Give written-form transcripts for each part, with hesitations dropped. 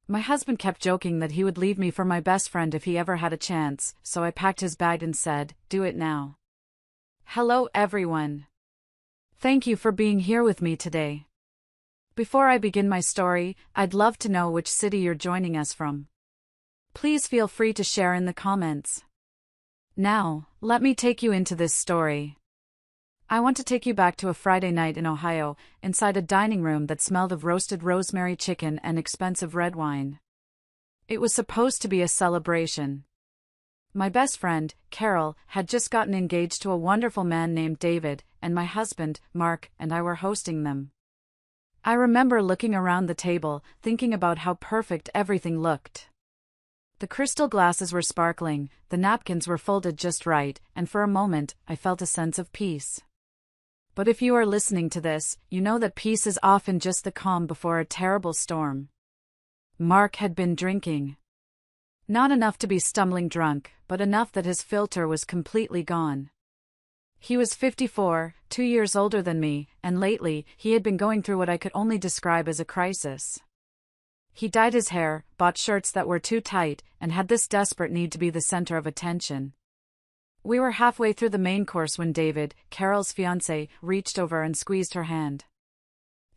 My husband kept joking that he would leave me for my best friend if he ever had a chance, so I packed his bag and said, "Do it now." Hello everyone. Thank you for being here with me today. Before I begin my story, I'd love to know which city you're joining us from. Please feel free to share in the comments. Now, let me take you into this story. I want to take you back to a Friday night in Ohio, inside a dining room that smelled of roasted rosemary chicken and expensive red wine. It was supposed to be a celebration. My best friend, Carol, had just gotten engaged to a wonderful man named David, and my husband, Mark, and I were hosting them. I remember looking around the table, thinking about how perfect everything looked. The crystal glasses were sparkling, the napkins were folded just right, and for a moment, I felt a sense of peace. But if you are listening to this, you know that peace is often just the calm before a terrible storm. Mark had been drinking. Not enough to be stumbling drunk, but enough that his filter was completely gone. He was 54, 2 years older than me, and lately, he had been going through what I could only describe as a crisis. He dyed his hair, bought shirts that were too tight, and had this desperate need to be the center of attention. We were halfway through the main course when David, Carol's fiancé, reached over and squeezed her hand.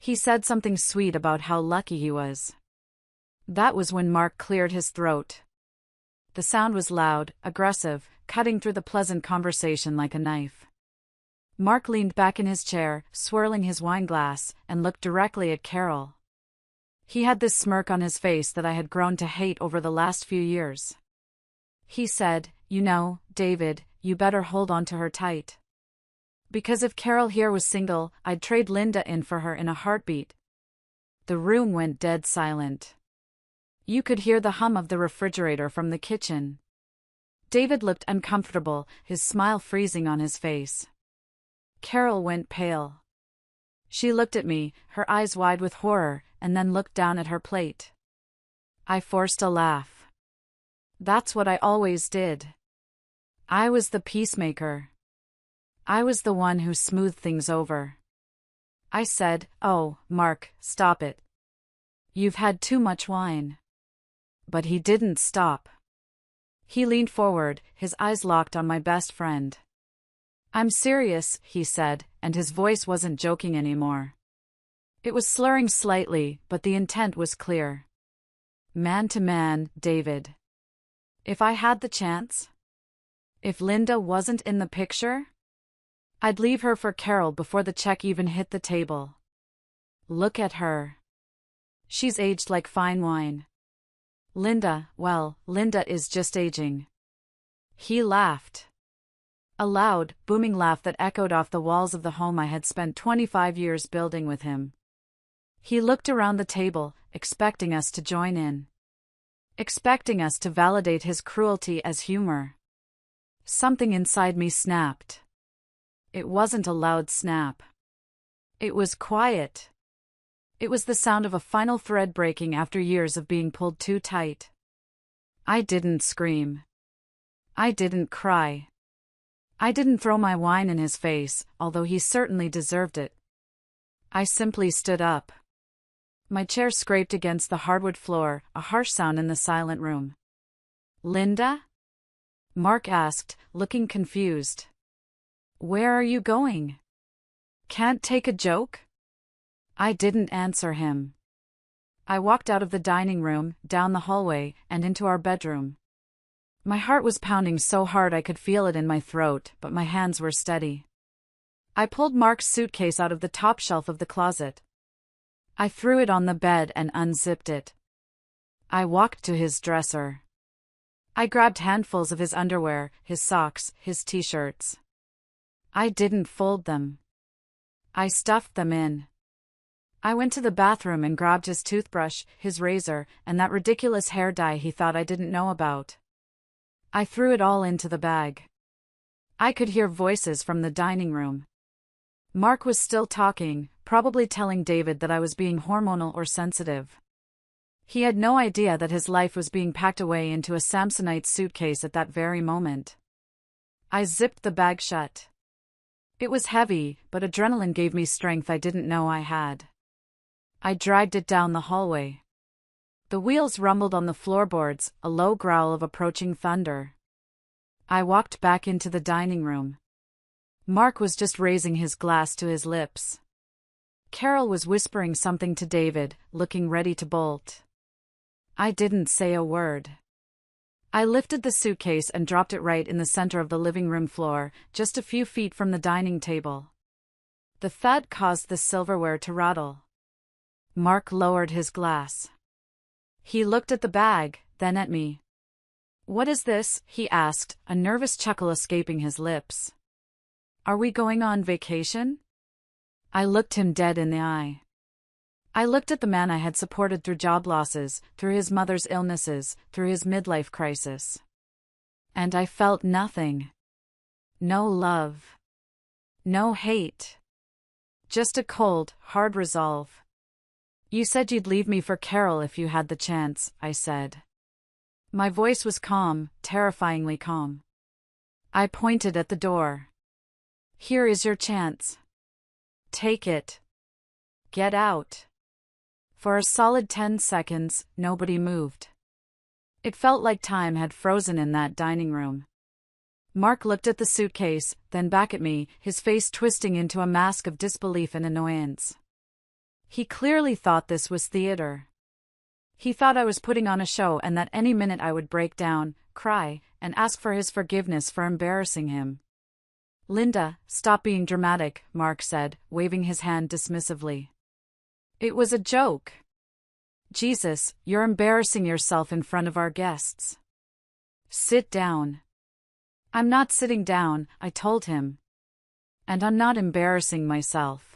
He said something sweet about how lucky he was. That was when Mark cleared his throat. The sound was loud, aggressive, cutting through the pleasant conversation like a knife. Mark leaned back in his chair, swirling his wine glass, and looked directly at Carol. He had this smirk on his face that I had grown to hate over the last few years. He said, "You know, David, you better hold on to her tight. Because if Carol here was single, I'd trade Linda in for her in a heartbeat." The room went dead silent. You could hear the hum of the refrigerator from the kitchen. David looked uncomfortable, his smile freezing on his face. Carol went pale. She looked at me, her eyes wide with horror, and then looked down at her plate. I forced a laugh. That's what I always did. I was the peacemaker. I was the one who smoothed things over. I said, "Oh, Mark, stop it. You've had too much wine." But he didn't stop. He leaned forward, his eyes locked on my best friend. "I'm serious," he said, and his voice wasn't joking anymore. It was slurring slightly, but the intent was clear. Man to man, David. If I had the chance? If Linda wasn't in the picture? I'd leave her for Carol before the check even hit the table. Look at her. She's aged like fine wine. Linda, well, Linda is just aging. He laughed. A loud, booming laugh that echoed off the walls of the home I had spent 25 years building with him. He looked around the table, expecting us to join in. Expecting us to validate his cruelty as humor. Something inside me snapped. It wasn't a loud snap. It was quiet. It was the sound of a final thread breaking after years of being pulled too tight. I didn't scream. I didn't cry. I didn't throw my wine in his face, although he certainly deserved it. I simply stood up. My chair scraped against the hardwood floor, a harsh sound in the silent room. "Linda?" Mark asked, looking confused. "Where are you going? Can't take a joke?" I didn't answer him. I walked out of the dining room, down the hallway, and into our bedroom. My heart was pounding so hard I could feel it in my throat, but my hands were steady. I pulled Mark's suitcase out of the top shelf of the closet. I threw it on the bed and unzipped it. I walked to his dresser. I grabbed handfuls of his underwear, his socks, his t-shirts. I didn't fold them. I stuffed them in. I went to the bathroom and grabbed his toothbrush, his razor, and that ridiculous hair dye he thought I didn't know about. I threw it all into the bag. I could hear voices from the dining room. Mark was still talking, probably telling David that I was being hormonal or sensitive. He had no idea that his life was being packed away into a Samsonite suitcase at that very moment. I zipped the bag shut. It was heavy, but adrenaline gave me strength I didn't know I had. I dragged it down the hallway. The wheels rumbled on the floorboards, a low growl of approaching thunder. I walked back into the dining room. Mark was just raising his glass to his lips. Carol was whispering something to David, looking ready to bolt. I didn't say a word. I lifted the suitcase and dropped it right in the center of the living room floor, just a few feet from the dining table. The thud caused the silverware to rattle. Mark lowered his glass. He looked at the bag, then at me. "What is this?" he asked, a nervous chuckle escaping his lips. "Are we going on vacation?" I looked him dead in the eye. I looked at the man I had supported through job losses, through his mother's illnesses, through his midlife crisis. And I felt nothing. No love. No hate. Just a cold, hard resolve. "You said you'd leave me for Carol if you had the chance," I said. My voice was calm, terrifyingly calm. I pointed at the door. "Here is your chance. Take it. Get out." For a solid 10 seconds, nobody moved. It felt like time had frozen in that dining room. Mark looked at the suitcase, then back at me, his face twisting into a mask of disbelief and annoyance. He clearly thought this was theater. He thought I was putting on a show and that any minute I would break down, cry, and ask for his forgiveness for embarrassing him. "Linda, stop being dramatic," Mark said, waving his hand dismissively. "It was a joke." "Jesus, you're embarrassing yourself in front of our guests. Sit down." "I'm not sitting down," I told him. "And I'm not embarrassing myself."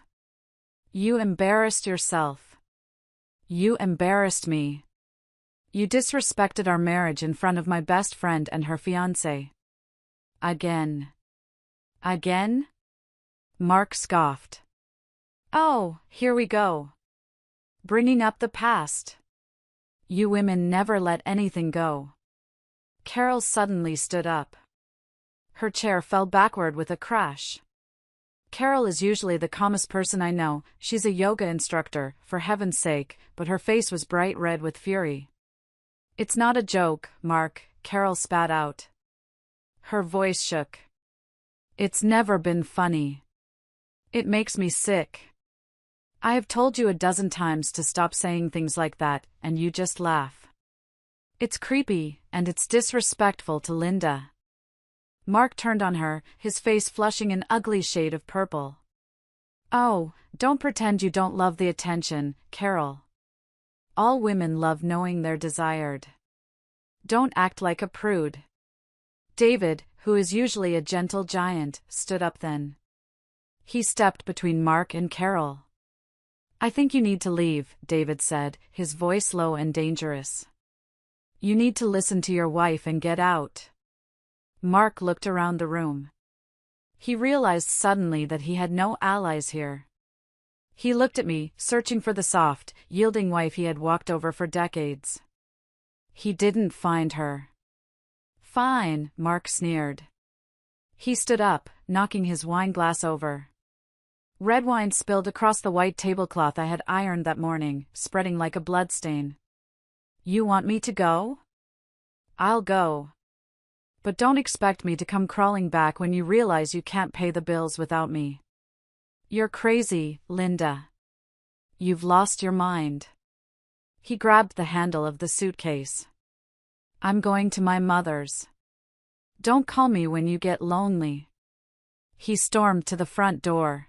"You embarrassed yourself. You embarrassed me. You disrespected our marriage in front of my best friend and her fiancé. Again." "Again?" Mark scoffed. "Oh, here we go. Bringing up the past. You women never let anything go." Carol suddenly stood up. Her chair fell backward with a crash. Carol is usually the calmest person I know, she's a yoga instructor, for heaven's sake, but her face was bright red with fury. "It's not a joke, Mark," Carol spat out. Her voice shook. "It's never been funny. It makes me sick. I have told you a dozen times to stop saying things like that, and you just laugh. It's creepy, and it's disrespectful to Linda." Mark turned on her, his face flushing an ugly shade of purple. "Oh, don't pretend you don't love the attention, Carol. All women love knowing they're desired. Don't act like a prude." David, who is usually a gentle giant, stood up then. He stepped between Mark and Carol. "I think you need to leave," David said, his voice low and dangerous. "You need to listen to your wife and get out." Mark looked around the room. He realized suddenly that he had no allies here. He looked at me, searching for the soft, yielding wife he had walked over for decades. He didn't find her. "Fine," Mark sneered. He stood up, knocking his wine glass over. Red wine spilled across the white tablecloth I had ironed that morning, spreading like a bloodstain. "You want me to go? I'll go. But don't expect me to come crawling back when you realize you can't pay the bills without me. You're crazy, Linda. You've lost your mind." He grabbed the handle of the suitcase. "I'm going to my mother's. Don't call me when you get lonely." He stormed to the front door.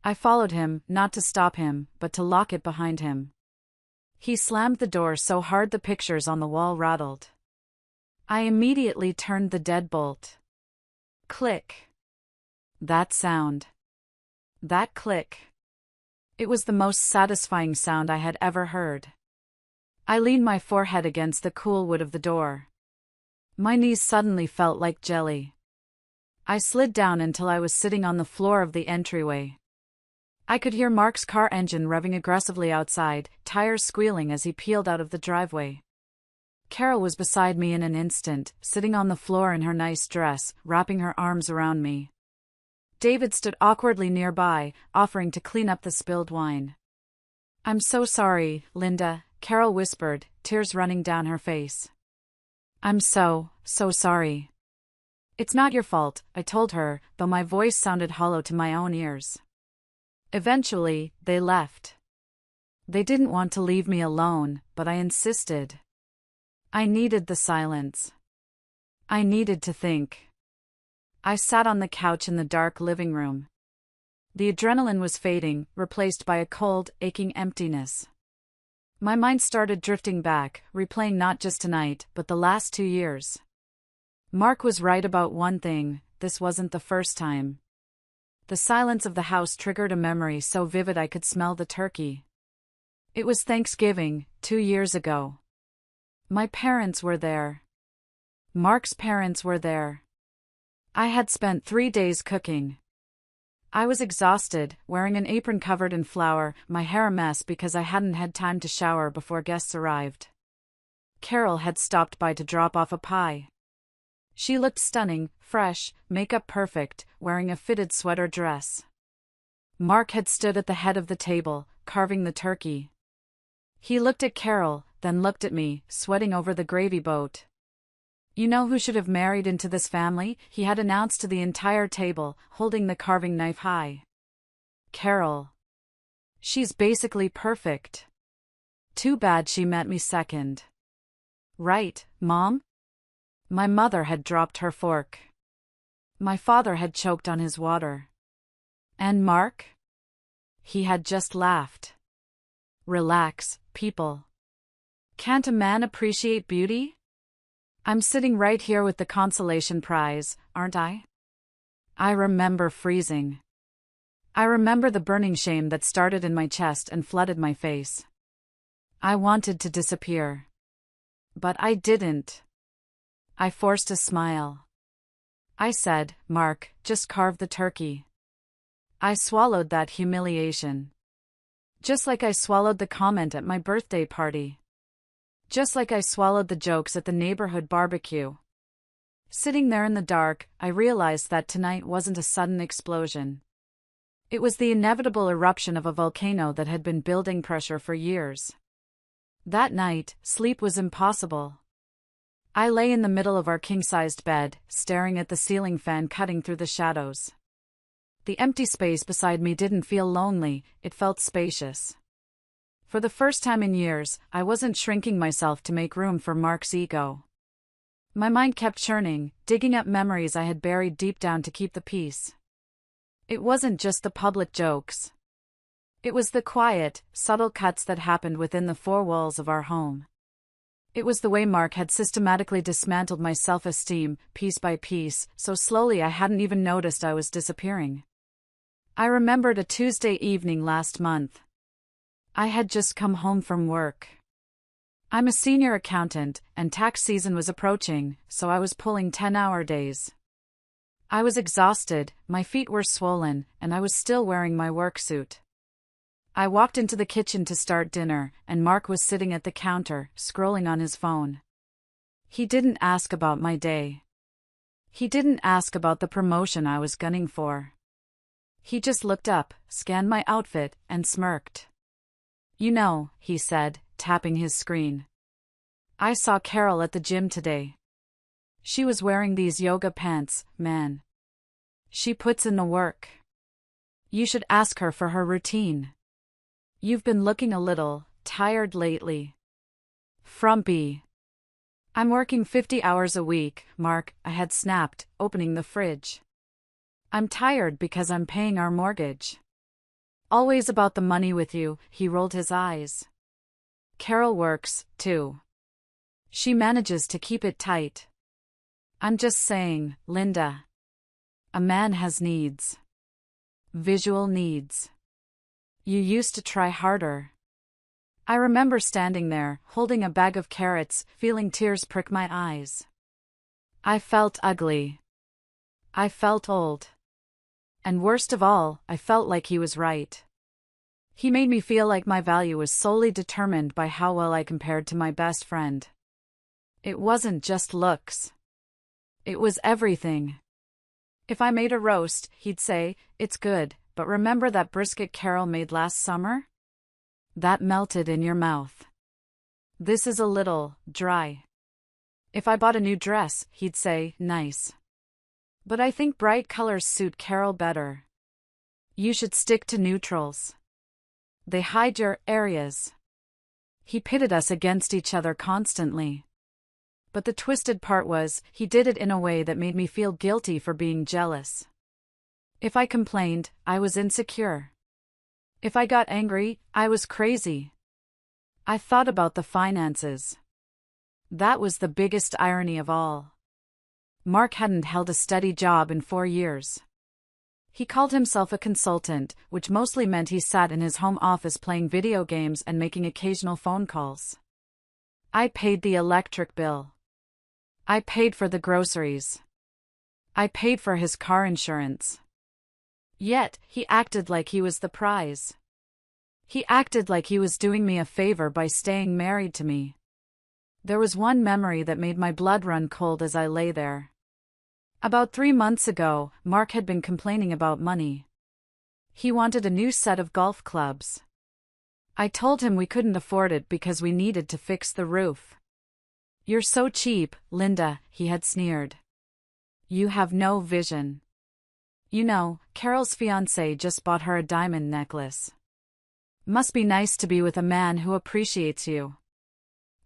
I followed him, not to stop him, but to lock it behind him. He slammed the door so hard the pictures on the wall rattled. I immediately turned the deadbolt. Click. That sound. That click. It was the most satisfying sound I had ever heard. I leaned my forehead against the cool wood of the door. My knees suddenly felt like jelly. I slid down until I was sitting on the floor of the entryway. I could hear Mark's car engine revving aggressively outside, tires squealing as he peeled out of the driveway. Carol was beside me in an instant, sitting on the floor in her nice dress, wrapping her arms around me. David stood awkwardly nearby, offering to clean up the spilled wine. "I'm so sorry, Linda," Carol whispered, tears running down her face. I'm so sorry. It's not your fault, I told her, though my voice sounded hollow to my own ears. Eventually, they left. They didn't want to leave me alone, but I insisted. I needed the silence. I needed to think. I sat on the couch in the dark living room. The adrenaline was fading, replaced by a cold, aching emptiness. My mind started drifting back, replaying not just tonight, but the last 2 years. Mark was right about one thing, this wasn't the first time. The silence of the house triggered a memory so vivid I could smell the turkey. It was Thanksgiving, 2 years ago. My parents were there. Mark's parents were there. I had spent 3 days cooking. I was exhausted, wearing an apron covered in flour, my hair a mess because I hadn't had time to shower before guests arrived. Carol had stopped by to drop off a pie. She looked stunning, fresh, makeup perfect, wearing a fitted sweater dress. Mark had stood at the head of the table, carving the turkey. He looked at Carol, then looked at me, sweating over the gravy boat. You know who should have married into this family? He had announced to the entire table, holding the carving knife high. Carol. She's basically perfect. Too bad she met me second. Right, Mom? My mother had dropped her fork. My father had choked on his water. And Mark? He had just laughed. Relax, people. Can't a man appreciate beauty? I'm sitting right here with the consolation prize, aren't I? I remember freezing. I remember the burning shame that started in my chest and flooded my face. I wanted to disappear. But I didn't. I forced a smile. I said, Mark, just carve the turkey. I swallowed that humiliation. Just like I swallowed the comment at my birthday party. Just like I swallowed the jokes at the neighborhood barbecue. Sitting there in the dark, I realized that tonight wasn't a sudden explosion. It was the inevitable eruption of a volcano that had been building pressure for years. That night, sleep was impossible. I lay in the middle of our king-sized bed, staring at the ceiling fan cutting through the shadows. The empty space beside me didn't feel lonely, it felt spacious. For the first time in years, I wasn't shrinking myself to make room for Mark's ego. My mind kept churning, digging up memories I had buried deep down to keep the peace. It wasn't just the public jokes. It was the quiet, subtle cuts that happened within the four walls of our home. It was the way Mark had systematically dismantled my self-esteem, piece by piece, so slowly I hadn't even noticed I was disappearing. I remembered a Tuesday evening last month. I had just come home from work. I'm a senior accountant, and tax season was approaching, so I was pulling 10-hour days. I was exhausted, my feet were swollen, and I was still wearing my work suit. I walked into the kitchen to start dinner, and Mark was sitting at the counter, scrolling on his phone. He didn't ask about my day. He didn't ask about the promotion I was gunning for. He just looked up, scanned my outfit, and smirked. You know, he said, tapping his screen. I saw Carol at the gym today. She was wearing these yoga pants, man. She puts in the work. You should ask her for her routine. You've been looking a little tired lately. Frumpy. I'm working 50 hours a week, Mark, I had snapped, opening the fridge. I'm tired because I'm paying our mortgage. Always about the money with you, he rolled his eyes. Carol works, too. She manages to keep it tight. I'm just saying, Linda. A man has needs. Visual needs. You used to try harder. I remember standing there, holding a bag of carrots, feeling tears prick my eyes. I felt ugly. I felt old. And worst of all, I felt like he was right. He made me feel like my value was solely determined by how well I compared to my best friend. It wasn't just looks. It was everything. If I made a roast, he'd say, "It's good, but remember that brisket Carol made last summer? That melted in your mouth." This is a little dry. If I bought a new dress, he'd say, nice. But I think bright colors suit Carol better. You should stick to neutrals. They hide your areas. He pitted us against each other constantly. But the twisted part was, he did it in a way that made me feel guilty for being jealous. If I complained, I was insecure. If I got angry, I was crazy. I thought about the finances. That was the biggest irony of all. Mark hadn't held a steady job in 4 years. He called himself a consultant, which mostly meant he sat in his home office playing video games and making occasional phone calls. I paid the electric bill. I paid for the groceries. I paid for his car insurance. Yet, he acted like he was the prize. He acted like he was doing me a favor by staying married to me. There was one memory that made my blood run cold as I lay there. About 3 months ago, Mark had been complaining about money. He wanted a new set of golf clubs. I told him we couldn't afford it because we needed to fix the roof. You're so cheap, Linda, he had sneered. You have no vision. You know, Carol's fiancé just bought her a diamond necklace. Must be nice to be with a man who appreciates you.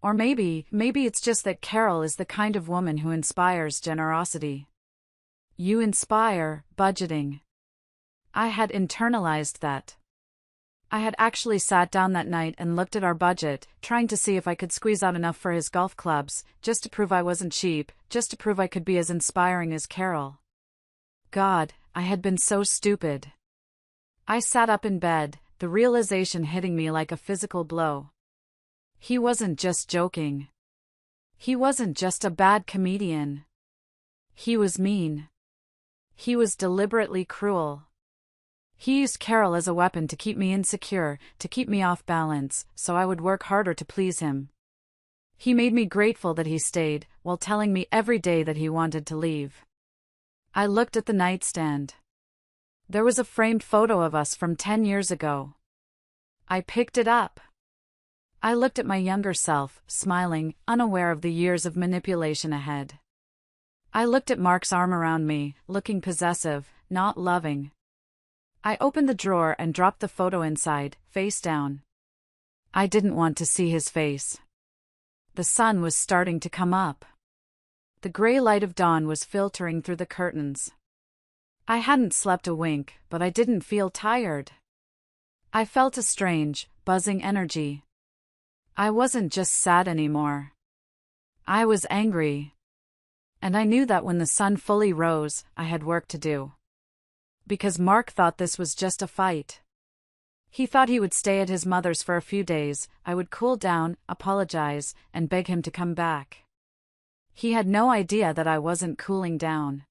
Or maybe it's just that Carol is the kind of woman who inspires generosity. You inspire budgeting. I had internalized that. I had actually sat down that night and looked at our budget, trying to see if I could squeeze out enough for his golf clubs, just to prove I wasn't cheap, just to prove I could be as inspiring as Carol. God, I had been so stupid. I sat up in bed, the realization hitting me like a physical blow. He wasn't just joking. He wasn't just a bad comedian. He was mean. He was deliberately cruel. He used Carol as a weapon to keep me insecure, to keep me off balance, so I would work harder to please him. He made me grateful that he stayed, while telling me every day that he wanted to leave. I looked at the nightstand. There was a framed photo of us from 10 years ago. I picked it up. I looked at my younger self, smiling, unaware of the years of manipulation ahead. I looked at Mark's arm around me, looking possessive, not loving. I opened the drawer and dropped the photo inside, face down. I didn't want to see his face. The sun was starting to come up. The gray light of dawn was filtering through the curtains. I hadn't slept a wink, but I didn't feel tired. I felt a strange, buzzing energy. I wasn't just sad anymore. I was angry. And I knew that when the sun fully rose, I had work to do. Because Mark thought this was just a fight. He thought he would stay at his mother's for a few days, I would cool down, apologize, and beg him to come back. He had no idea that I wasn't cooling down.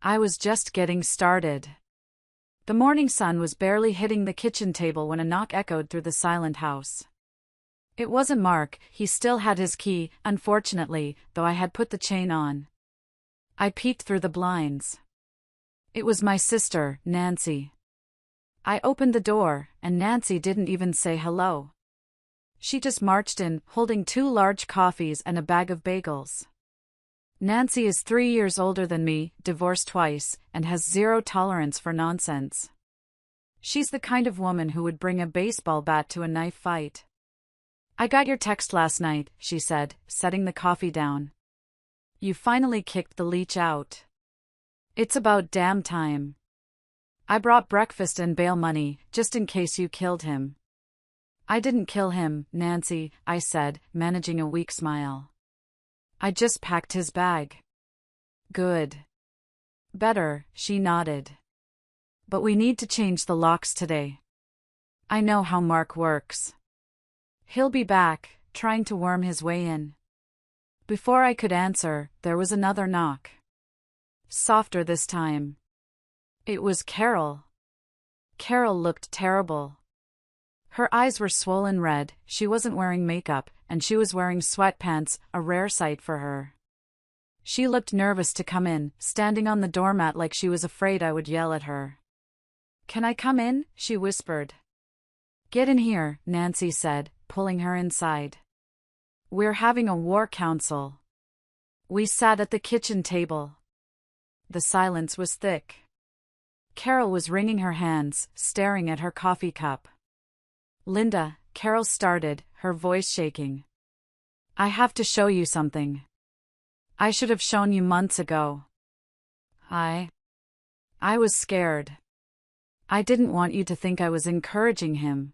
I was just getting started. The morning sun was barely hitting the kitchen table when a knock echoed through the silent house. It wasn't Mark, he still had his key, unfortunately, though I had put the chain on. I peeked through the blinds. It was my sister, Nancy. I opened the door, and Nancy didn't even say hello. She just marched in, holding 2 large coffees and a bag of bagels. Nancy is 3 years older than me, divorced twice, and has 0 tolerance for nonsense. She's the kind of woman who would bring a baseball bat to a knife fight. I got your text last night, she said, setting the coffee down. You finally kicked the leech out. It's about damn time. I brought breakfast and bail money, just in case you killed him. I didn't kill him, Nancy, I said, managing a weak smile. I just packed his bag. Good. Better, she nodded. But we need to change the locks today. I know how Mark works. He'll be back, trying to worm his way in. Before I could answer, there was another knock. Softer this time. It was Carol. Carol looked terrible. Her eyes were swollen red, she wasn't wearing makeup, and she was wearing sweatpants, a rare sight for her. She looked nervous to come in, standing on the doormat like she was afraid I would yell at her. Can I come in? She whispered. Get in here, Nancy said, pulling her inside. We're having a war council. We sat at the kitchen table. The silence was thick. Carol was wringing her hands, staring at her coffee cup. Linda, Carol started, her voice shaking. I have to show you something. I should have shown you months ago. I was scared. I didn't want you to think I was encouraging him.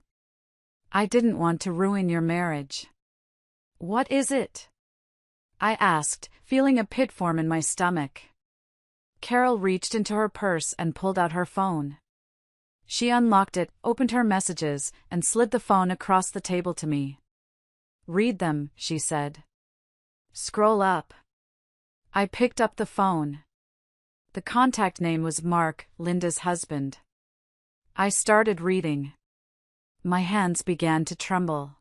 I didn't want to ruin your marriage. What is it? I asked, feeling a pit form in my stomach. Carol reached into her purse and pulled out her phone. She unlocked it, opened her messages, and slid the phone across the table to me. Read them, she said. Scroll up. I picked up the phone. The contact name was Mark, Linda's husband. I started reading. My hands began to tremble.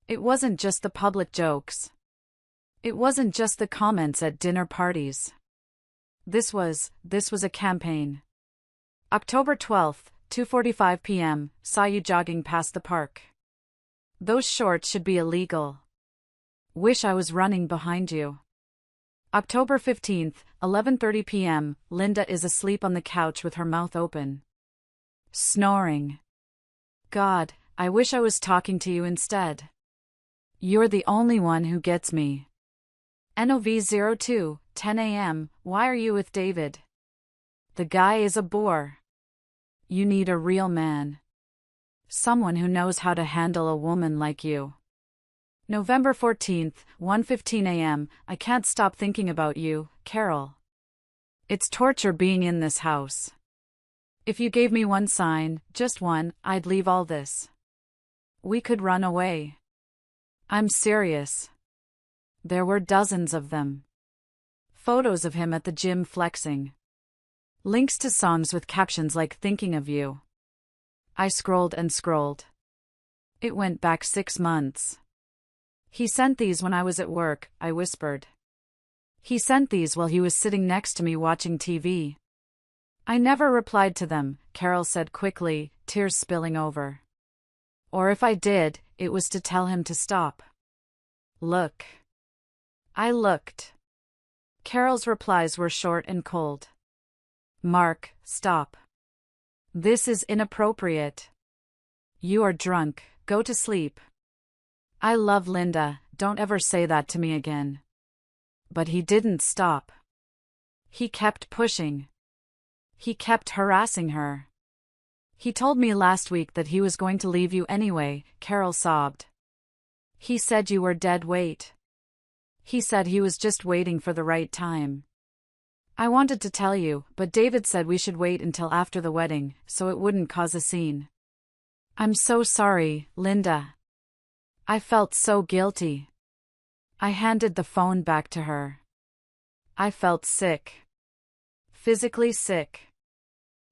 It wasn't just the public jokes. It wasn't just the comments at dinner parties. This was a campaign. October 12th, 2:45 p.m., saw you jogging past the park. Those shorts should be illegal. Wish I was running behind you. October 15th, 11:30 p.m., Linda is asleep on the couch with her mouth open. Snoring. God, I wish I was talking to you instead. You're the only one who gets me. NOV02, 10 a.m., why are you with David? The guy is a bore. You need a real man. Someone who knows how to handle a woman like you. November 14th, 1:15 a.m., I can't stop thinking about you, Carol. It's torture being in this house. If you gave me one sign, just one, I'd leave all this. We could run away. I'm serious. There were dozens of them. Photos of him at the gym flexing. Links to songs with captions like thinking of you. I scrolled and scrolled. It went back 6 months. He sent these when I was at work, I whispered. He sent these while he was sitting next to me watching TV. I never replied to them, Carol said quickly, tears spilling over. Or if I did, it was to tell him to stop. Look. I looked. Carol's replies were short and cold. Mark, stop. This is inappropriate. You are drunk, go to sleep. I love Linda, don't ever say that to me again. But he didn't stop. He kept pushing. He kept harassing her. He told me last week that he was going to leave you anyway, Carol sobbed. He said you were dead weight. He said he was just waiting for the right time. I wanted to tell you, but David said we should wait until after the wedding, so it wouldn't cause a scene. I'm so sorry, Linda. I felt so guilty. I handed the phone back to her. I felt sick. Physically sick.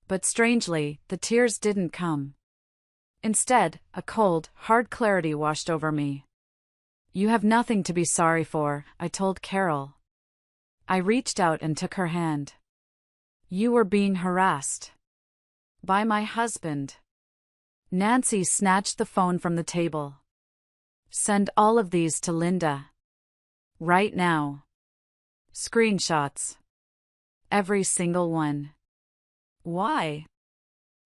But strangely, the tears didn't come. Instead, a cold, hard clarity washed over me. You have nothing to be sorry for, I told Carol. I reached out and took her hand. You were being harassed. By my husband. Nancy snatched the phone from the table. Send all of these to Linda. Right now. Screenshots. Every single one. Why?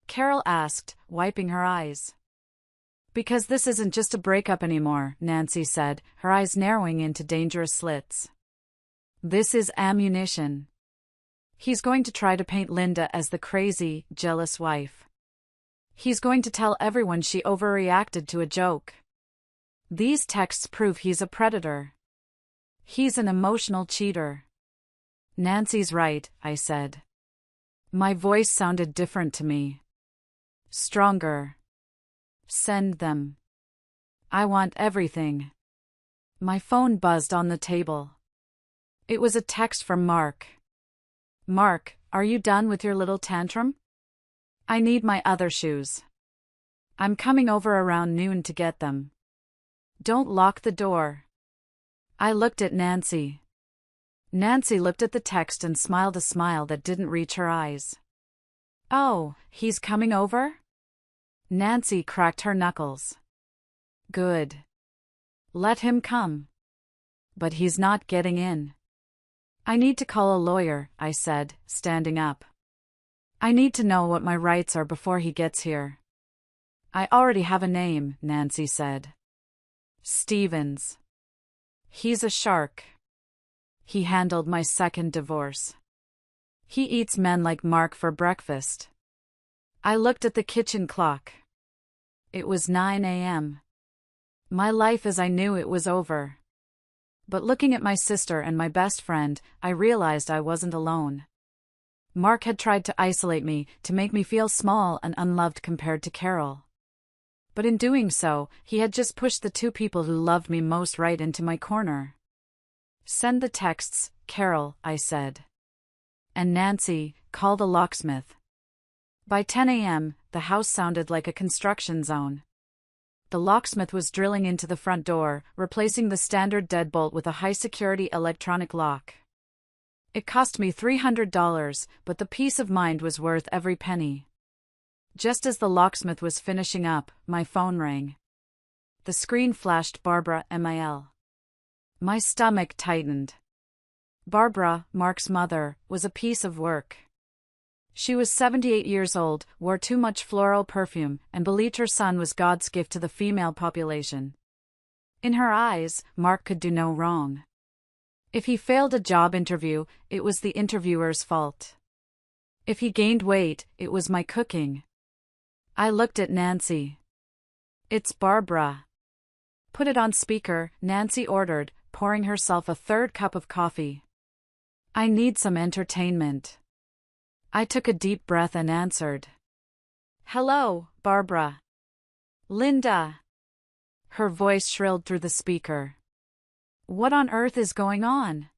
Carol asked, wiping her eyes. Because this isn't just a breakup anymore, Nancy said, her eyes narrowing into dangerous slits. This is ammunition. He's going to try to paint Linda as the crazy, jealous wife. He's going to tell everyone she overreacted to a joke. These texts prove he's a predator. He's an emotional cheater. Nancy's right, I said. My voice sounded different to me. Stronger. Send them. I want everything. My phone buzzed on the table. It was a text from Mark. Mark, are you done with your little tantrum? I need my other shoes. I'm coming over around noon to get them. Don't lock the door. I looked at Nancy. Nancy looked at the text and smiled a smile that didn't reach her eyes. Oh, he's coming over? Nancy cracked her knuckles. Good. Let him come. But he's not getting in. I need to call a lawyer, I said, standing up. I need to know what my rights are before he gets here. I already have a name, Nancy said. Stevens. He's a shark. He handled my second divorce. He eats men like Mark for breakfast. I looked at the kitchen clock. It was 9 a.m. My life as I knew it was over. But looking at my sister and my best friend, I realized I wasn't alone. Mark had tried to isolate me, to make me feel small and unloved compared to Carol. But in doing so, he had just pushed the two people who loved me most right into my corner. Send the texts, Carol, I said. And Nancy, call the locksmith. By 10 a.m., the house sounded like a construction zone. The locksmith was drilling into the front door, replacing the standard deadbolt with a high-security electronic lock. It cost me $300, but the peace of mind was worth every penny. Just as the locksmith was finishing up, my phone rang. The screen flashed Barbara MIL. My stomach tightened. Barbara, Mark's mother, was a piece of work. She was 78 years old, wore too much floral perfume, and believed her son was God's gift to the female population. In her eyes, Mark could do no wrong. If he failed a job interview, it was the interviewer's fault. If he gained weight, it was my cooking. I looked at Nancy. It's Barbara. Put it on speaker, Nancy ordered, pouring herself a third cup of coffee. I need some entertainment. I took a deep breath and answered. Hello, Barbara. Linda. Her voice shrilled through the speaker. What on earth is going on?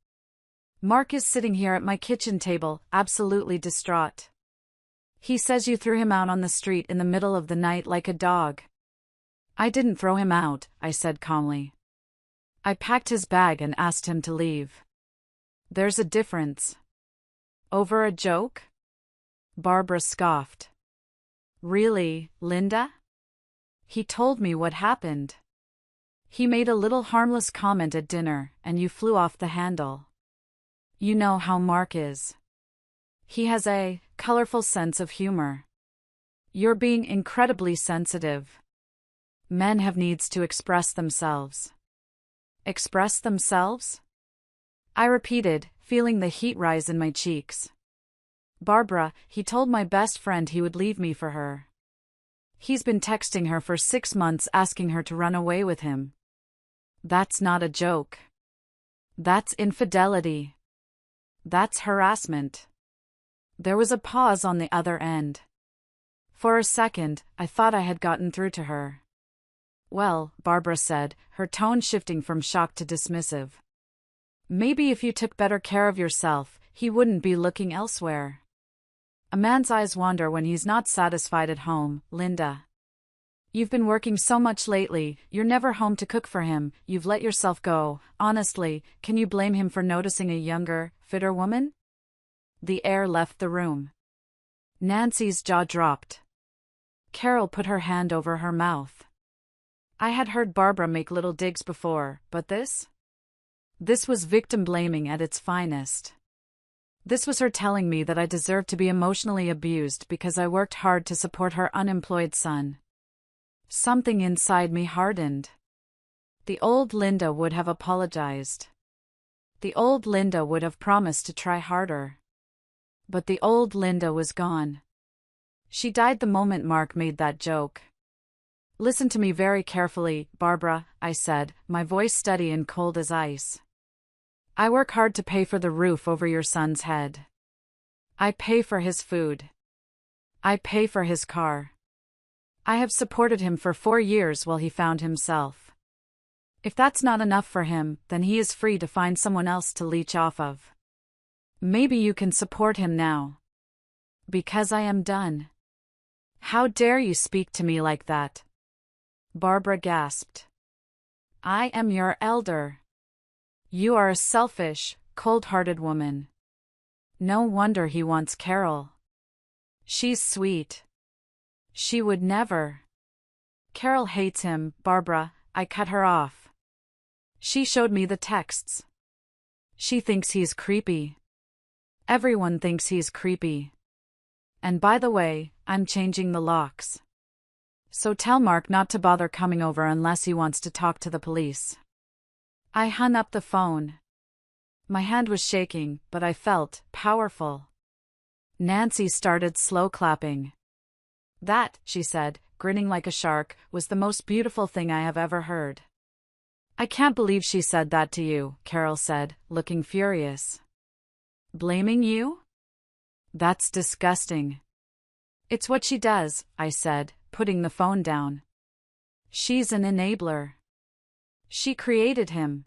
Mark is sitting here at my kitchen table, absolutely distraught. He says you threw him out on the street in the middle of the night like a dog. I didn't throw him out, I said calmly. I packed his bag and asked him to leave. There's a difference. Over a joke? Barbara scoffed. Really, Linda? He told me what happened. He made a little harmless comment at dinner, and you flew off the handle. You know how Mark is. He has a colorful sense of humor. You're being incredibly sensitive. Men have needs to express themselves. Express themselves? I repeated, feeling the heat rise in my cheeks. Barbara, he told my best friend he would leave me for her. He's been texting her for 6 months asking her to run away with him. That's not a joke. That's infidelity. That's harassment. There was a pause on the other end. For a second, I thought I had gotten through to her. Well, Barbara said, her tone shifting from shock to dismissive. Maybe if you took better care of yourself, he wouldn't be looking elsewhere. A man's eyes wander when he's not satisfied at home, Linda. You've been working so much lately, you're never home to cook for him, you've let yourself go. Honestly, can you blame him for noticing a younger, fitter woman? The air left the room. Nancy's jaw dropped. Carol put her hand over her mouth. I had heard Barbara make little digs before, but this? This was victim blaming at its finest. This was her telling me that I deserved to be emotionally abused because I worked hard to support her unemployed son. Something inside me hardened. The old Linda would have apologized. The old Linda would have promised to try harder. But the old Linda was gone. She died the moment Mark made that joke. Listen to me very carefully, Barbara, I said, my voice steady and cold as ice. I work hard to pay for the roof over your son's head. I pay for his food. I pay for his car. I have supported him for 4 years while he found himself. If that's not enough for him, then he is free to find someone else to leech off of. Maybe you can support him now. Because I am done. How dare you speak to me like that? Barbara gasped. I am your elder. You are a selfish, cold-hearted woman. No wonder he wants Carol. She's sweet. She would never. Carol hates him, Barbara, I cut her off. She showed me the texts. She thinks he's creepy. Everyone thinks he's creepy. And by the way, I'm changing the locks. So tell Mark not to bother coming over unless he wants to talk to the police. I hung up the phone. My hand was shaking, but I felt powerful. Nancy started slow clapping. That, she said, grinning like a shark, was the most beautiful thing I have ever heard. I can't believe she said that to you, Carol said, looking furious. Blaming you? That's disgusting. It's what she does, I said, putting the phone down. She's an enabler. She created him.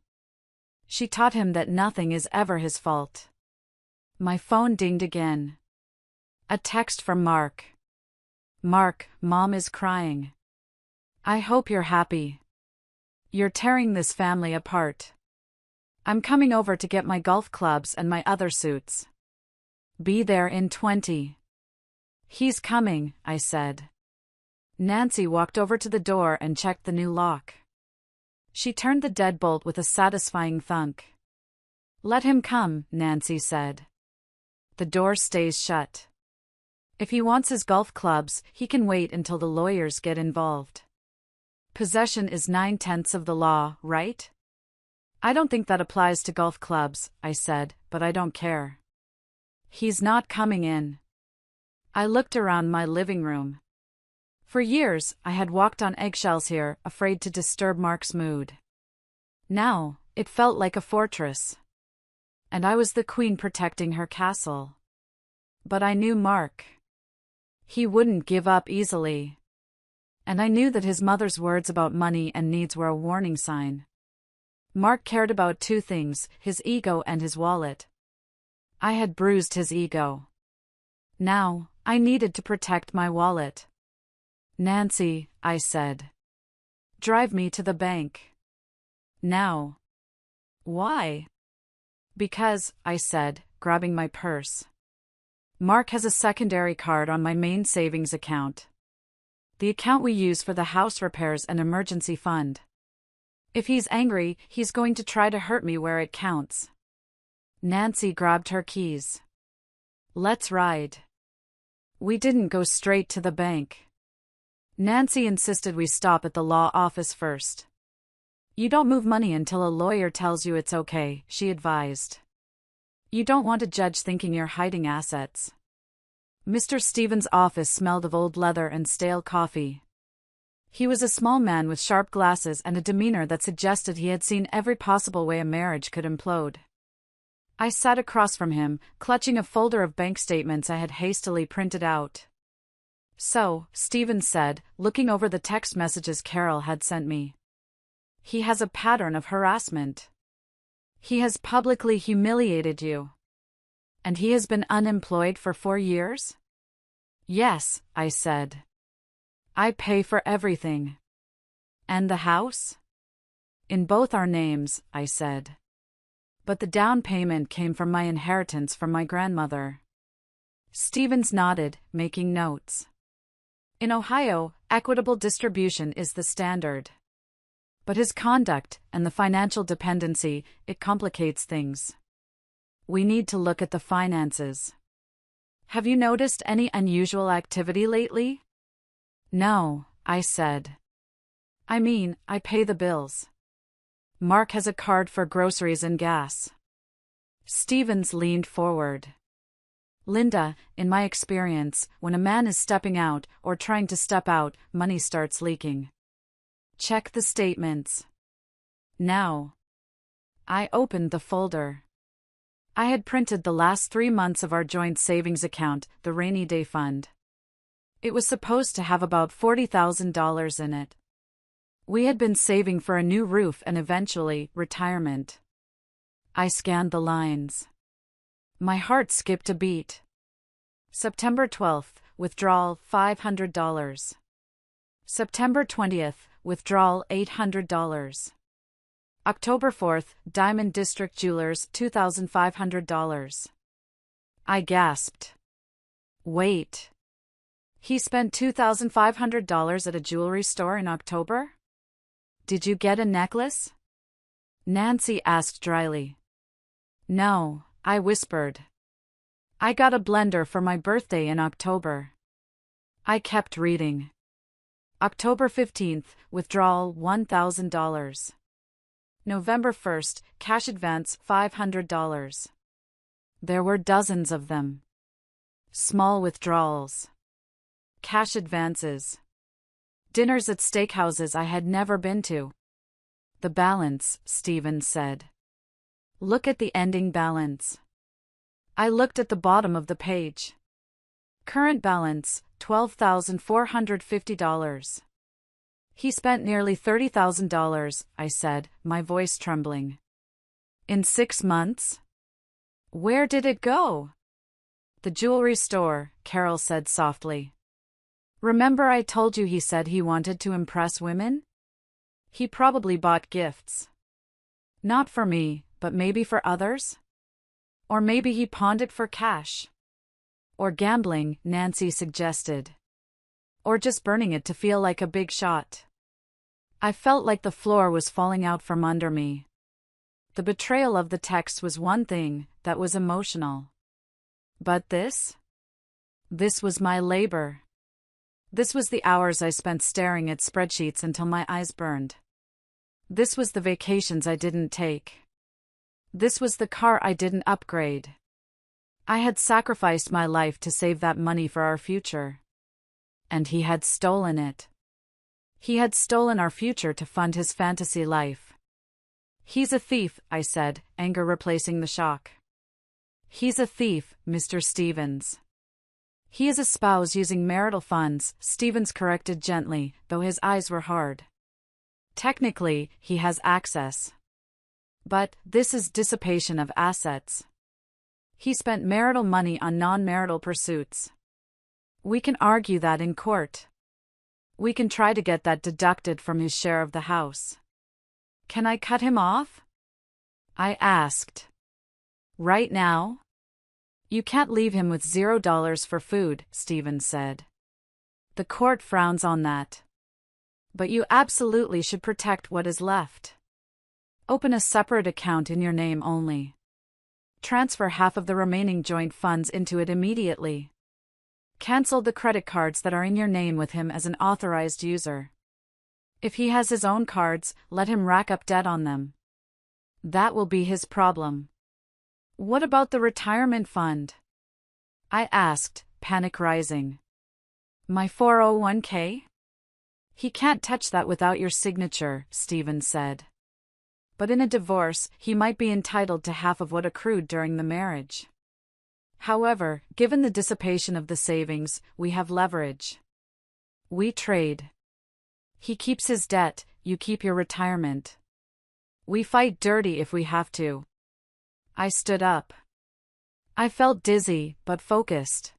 She taught him that nothing is ever his fault. My phone dinged again. A text from Mark. Mark, Mom is crying. I hope you're happy. You're tearing this family apart. I'm coming over to get my golf clubs and my other suits. Be there in 20. He's coming, I said. Nancy walked over to the door and checked the new lock. She turned the deadbolt with a satisfying thunk. Let him come, Nancy said. The door stays shut. If he wants his golf clubs, he can wait until the lawyers get involved. Possession is 9/10 of the law, right? I don't think that applies to golf clubs, I said, but I don't care. He's not coming in. I looked around my living room. For years, I had walked on eggshells here, afraid to disturb Mark's mood. Now, it felt like a fortress. And I was the queen protecting her castle. But I knew Mark. He wouldn't give up easily. And I knew that his mother's words about money and needs were a warning sign. Mark cared about two things, his ego and his wallet. I had bruised his ego. Now, I needed to protect my wallet. Nancy, I said. Drive me to the bank. Now. Why? Because, I said, grabbing my purse. Mark has a secondary card on my main savings account. The account we use for the house repairs and emergency fund. If he's angry, he's going to try to hurt me where it counts. Nancy grabbed her keys. Let's ride. We didn't go straight to the bank. Nancy insisted we stop at the law office first. You don't move money until a lawyer tells you it's okay, she advised. You don't want a judge thinking you're hiding assets. Mr. Stevens' office smelled of old leather and stale coffee. He was a small man with sharp glasses and a demeanor that suggested he had seen every possible way a marriage could implode. I sat across from him, clutching a folder of bank statements I had hastily printed out. So, Stevens said, looking over the text messages Carol had sent me. He has a pattern of harassment. He has publicly humiliated you. And he has been unemployed for 4 years? Yes, I said. I pay for everything. And the house? In both our names, I said. But the down payment came from my inheritance from my grandmother. Stevens nodded, making notes. In Ohio, equitable distribution is the standard. But his conduct, and the financial dependency, it complicates things. We need to look at the finances. Have you noticed any unusual activity lately? No, I said. I mean, I pay the bills. Mark has a card for groceries and gas. Stevens leaned forward. Linda, in my experience, when a man is stepping out, or trying to step out, money starts leaking. Check the statements. Now. I opened the folder. I had printed the last 3 months of our joint savings account, the rainy day fund. It was supposed to have about $40,000 in it. We had been saving for a new roof and eventually, retirement. I scanned the lines. My heart skipped a beat. September 12th, withdrawal $500. September 20th, withdrawal $800. October 4th, Diamond District Jewelers $2,500. I gasped. Wait. He spent $2,500 at a jewelry store in October? Did you get a necklace? Nancy asked dryly. No, I whispered. I got a blender for my birthday in October. I kept reading. October 15th, withdrawal $1,000. November 1st, cash advance $500. There were dozens of them. Small withdrawals. Cash advances. Dinners at steakhouses I had never been to. The balance, Stephen said. Look at the ending balance. I looked at the bottom of the page. Current balance, $12,450. He spent nearly $30,000, I said, my voice trembling. In 6 months? Where did it go? The jewelry store, Carol said softly. Remember I told you he said he wanted to impress women? He probably bought gifts. Not for me, but maybe for others? Or maybe he pawned it for cash. Or gambling, Nancy suggested. Or just burning it to feel like a big shot. I felt like the floor was falling out from under me. The betrayal of the text was one thing, that was emotional. But this? This was my labor. This was the hours I spent staring at spreadsheets until my eyes burned. This was the vacations I didn't take. This was the car I didn't upgrade. I had sacrificed my life to save that money for our future. And he had stolen it. He had stolen our future to fund his fantasy life. He's a thief, I said, anger replacing the shock. He's a thief, Mr. Stevens. He is a spouse using marital funds, Stevens corrected gently, though his eyes were hard. Technically, he has access. But this is dissipation of assets. He spent marital money on non-marital pursuits. We can argue that in court. We can try to get that deducted from his share of the house. Can I cut him off? I asked. Right now? You can't leave him with $0 for food, Stevens said. The court frowns on that. But you absolutely should protect what is left. Open a separate account in your name only. Transfer half of the remaining joint funds into it immediately. Cancel the credit cards that are in your name with him as an authorized user. If he has his own cards, let him rack up debt on them. That will be his problem. What about the retirement fund? I asked, panic rising. My 401k? He can't touch that without your signature, Stevens said. But in a divorce, he might be entitled to half of what accrued during the marriage. However, given the dissipation of the savings, we have leverage. We trade. He keeps his debt, you keep your retirement. We fight dirty if we have to. I stood up. I felt dizzy, but focused.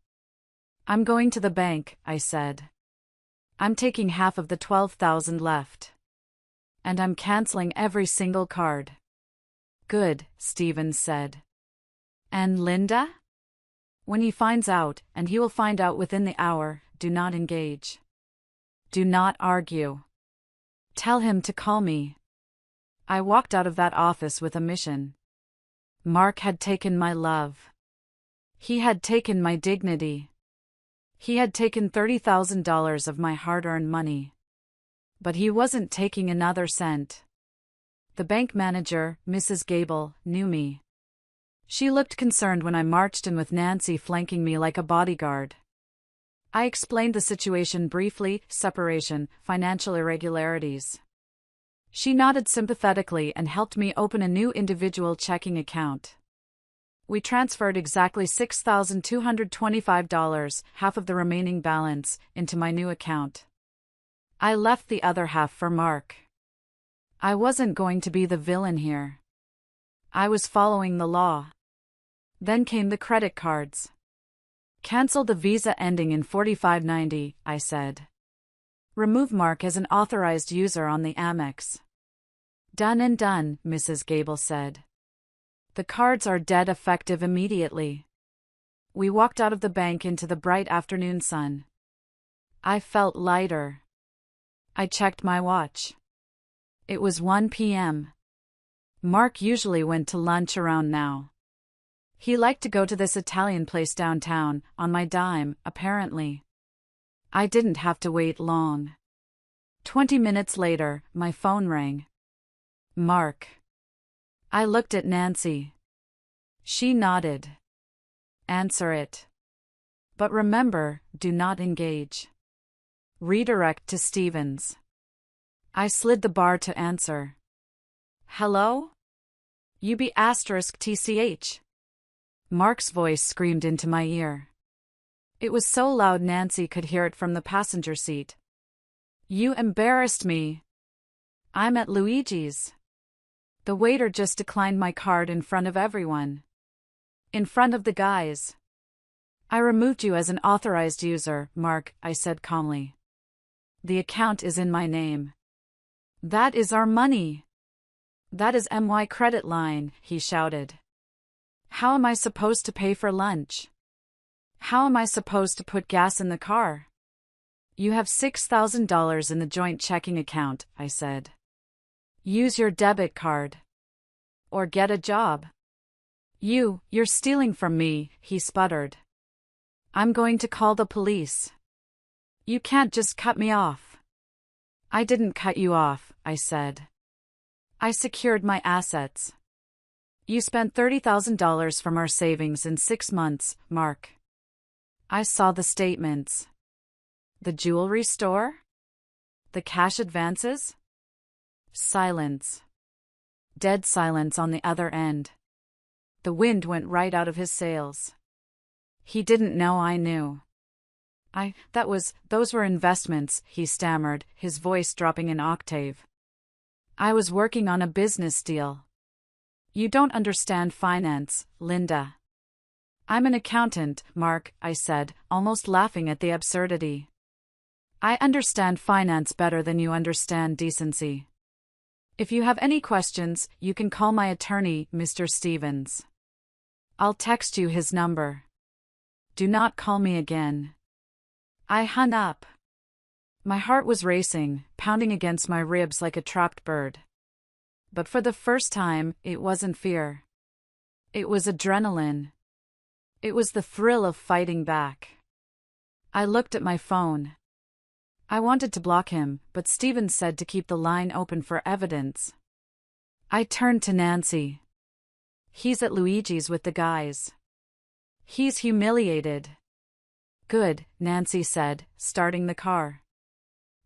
I'm going to the bank, I said. I'm taking half of the $12,000 left. And I'm canceling every single card. Good, Stevens said. And Linda? When he finds out, and he will find out within the hour, do not engage. Do not argue. Tell him to call me. I walked out of that office with a mission. Mark had taken my love. He had taken my dignity. He had taken $30,000 of my hard-earned money. But he wasn't taking another cent. The bank manager, Mrs. Gable, knew me. She looked concerned when I marched in with Nancy flanking me like a bodyguard. I explained the situation briefly: separation, financial irregularities. She nodded sympathetically and helped me open a new individual checking account. We transferred exactly $6,225, half of the remaining balance, into my new account. I left the other half for Mark. I wasn't going to be the villain here. I was following the law. Then came the credit cards. Cancel the Visa ending in 4590, I said. Remove Mark as an authorized user on the Amex. Done and done, Mrs. Gable said. The cards are dead effective immediately. We walked out of the bank into the bright afternoon sun. I felt lighter. I checked my watch. It was 1 p.m. Mark usually went to lunch around now. He liked to go to this Italian place downtown, on my dime, apparently. I didn't have to wait long. 20 minutes later, my phone rang. Mark. I looked at Nancy. She nodded. Answer it. But remember, do not engage. Redirect to Stevens. I slid the bar to answer. Hello? UB*TCH. Mark's voice screamed into my ear. It was so loud Nancy could hear it from the passenger seat. You embarrassed me. I'm at Luigi's. The waiter just declined my card in front of everyone. In front of the guys. I removed you as an authorized user, Mark, I said calmly. The account is in my name. That is our money. That is my credit line, he shouted. How am I supposed to pay for lunch? How am I supposed to put gas in the car? You have $6,000 in the joint checking account, I said. Use your debit card. Or get a job. You're stealing from me, he sputtered. I'm going to call the police. You can't just cut me off. I didn't cut you off, I said. I secured my assets. You spent $30,000 from our savings in 6 months, Mark. I saw the statements. The jewelry store? The cash advances? Silence. Dead silence on the other end. The wind went right out of his sails. He didn't know I knew. Those were investments, he stammered, his voice dropping an octave. I was working on a business deal. You don't understand finance, Linda. I'm an accountant, Mark, I said, almost laughing at the absurdity. I understand finance better than you understand decency. If you have any questions, you can call my attorney, Mr. Stevens. I'll text you his number. Do not call me again. I hung up. My heart was racing, pounding against my ribs like a trapped bird. But for the first time, it wasn't fear. It was adrenaline. It was the thrill of fighting back. I looked at my phone. I wanted to block him, but Stevens said to keep the line open for evidence. I turned to Nancy. He's at Luigi's with the guys. He's humiliated. Good, Nancy said, starting the car.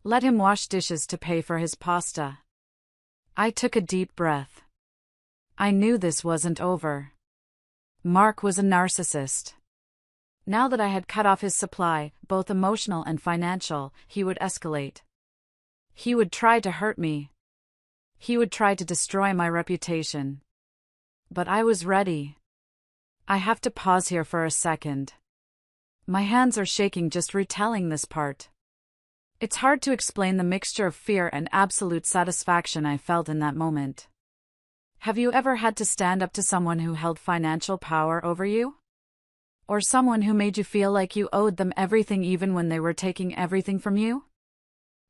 Let him wash dishes to pay for his pasta. I took a deep breath. I knew this wasn't over. Mark was a narcissist. Now that I had cut off his supply, both emotional and financial, he would escalate. He would try to hurt me. He would try to destroy my reputation. But I was ready. I have to pause here for a second. My hands are shaking just retelling this part. It's hard to explain the mixture of fear and absolute satisfaction I felt in that moment. Have you ever had to stand up to someone who held financial power over you? Or someone who made you feel like you owed them everything even when they were taking everything from you?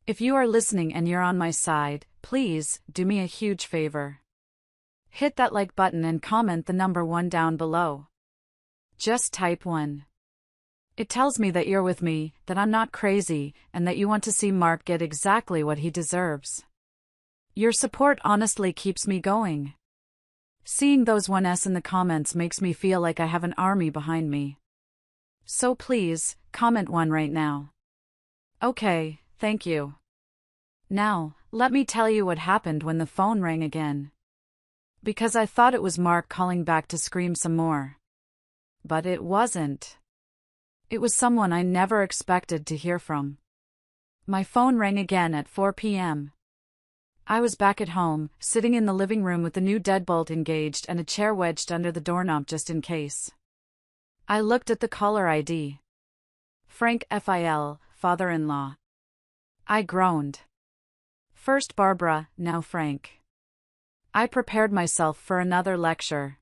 If you are listening and you're on my side, please, do me a huge favor. Hit that like button and comment the number 1 down below. Just type 1. It tells me that you're with me, that I'm not crazy, and that you want to see Mark get exactly what he deserves. Your support honestly keeps me going. Seeing those 1s in the comments makes me feel like I have an army behind me. So please, comment 1 right now. Okay, thank you. Now, let me tell you what happened when the phone rang again. Because I thought it was Mark calling back to scream some more. But it wasn't. It was someone I never expected to hear from. My phone rang again at 4 p.m. I was back at home, sitting in the living room with the new deadbolt engaged and a chair wedged under the doorknob just in case. I looked at the caller ID. Frank Phil, father-in-law. I groaned. First Barbara, now Frank. I prepared myself for another lecture.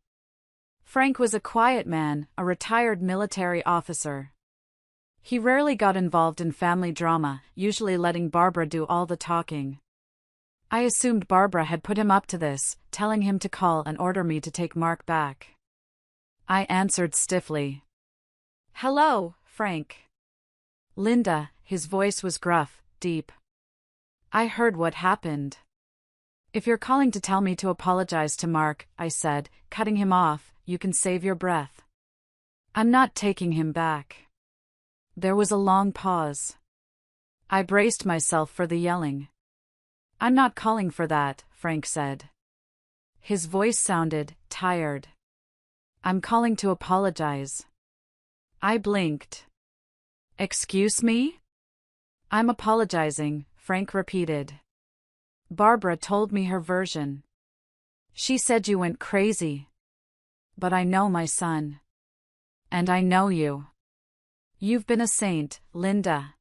Frank was a quiet man, a retired military officer. He rarely got involved in family drama, usually letting Barbara do all the talking. I assumed Barbara had put him up to this, telling him to call and order me to take Mark back. I answered stiffly. "Hello, Frank." "Linda," his voice was gruff, deep. "I heard what happened." "If you're calling to tell me to apologize to Mark," I said, cutting him off, "you can save your breath. I'm not taking him back." There was a long pause. I braced myself for the yelling. "I'm not calling for that," Frank said. His voice sounded tired. "I'm calling to apologize." I blinked. "Excuse me?" "I'm apologizing," Frank repeated. "Barbara told me her version. She said you went crazy. But I know my son. And I know you. You've been a saint, Linda.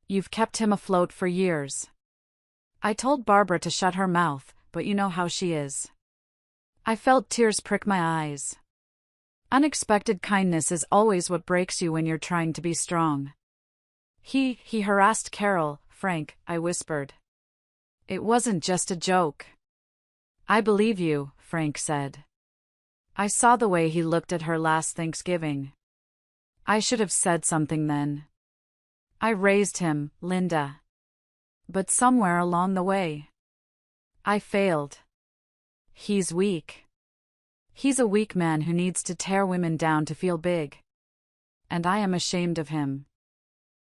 You've kept him afloat for years. I told Barbara to shut her mouth, but you know how she is." I felt tears prick my eyes. Unexpected kindness is always what breaks you when you're trying to be strong. He harassed Carol, Frank," I whispered. "It wasn't just a joke." "I believe you," Frank said. I saw the way he looked at her last Thanksgiving. I should have said something then. I raised him, Linda. But somewhere along the way, I failed. He's weak. He's a weak man who needs to tear women down to feel big. And I am ashamed of him.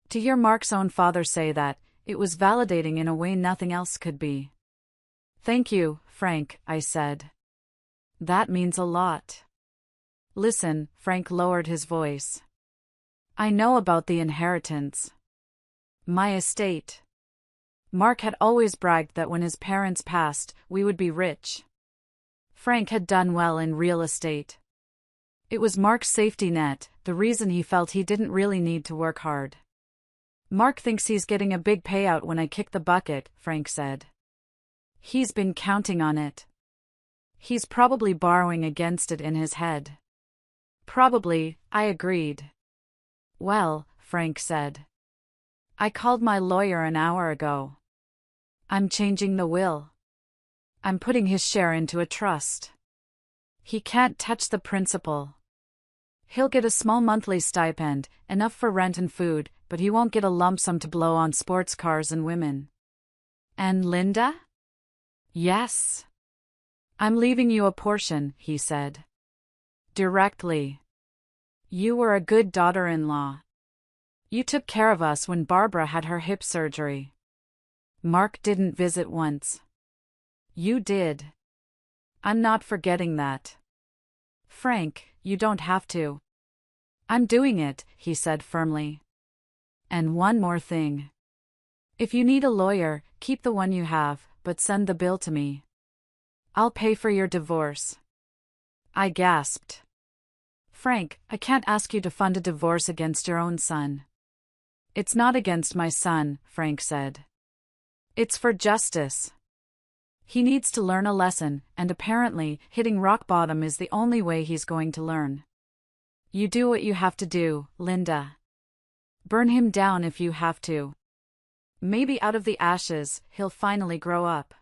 To hear Mark's own father say that, it was validating in a way nothing else could be. "Thank you, Frank," I said. "That means a lot." "Listen," Frank lowered his voice. "I know about the inheritance. My estate. Mark had always bragged that when his parents passed, we would be rich. Frank had done well in real estate. It was Mark's safety net, the reason he felt he didn't really need to work hard. Mark thinks he's getting a big payout when I kick the bucket," Frank said. "He's been counting on it. He's probably borrowing against it in his head." "Probably," I agreed. "Well," Frank said, "I called my lawyer an hour ago. I'm changing the will. I'm putting his share into a trust. He can't touch the principal. He'll get a small monthly stipend, enough for rent and food, but he won't get a lump sum to blow on sports cars and women." "And Linda?" "Yes. I'm leaving you a portion," he said. "Directly. You were a good daughter-in-law. You took care of us when Barbara had her hip surgery. Mark didn't visit once. You did. I'm not forgetting that." "Frank, you don't have to." "I'm doing it," he said firmly. "And one more thing. If you need a lawyer, keep the one you have, but send the bill to me. I'll pay for your divorce." I gasped. "Frank, I can't ask you to fund a divorce against your own son." "It's not against my son," Frank said. "It's for justice. He needs to learn a lesson, and apparently, hitting rock bottom is the only way he's going to learn. You do what you have to do, Linda. Burn him down if you have to. Maybe out of the ashes, he'll finally grow up."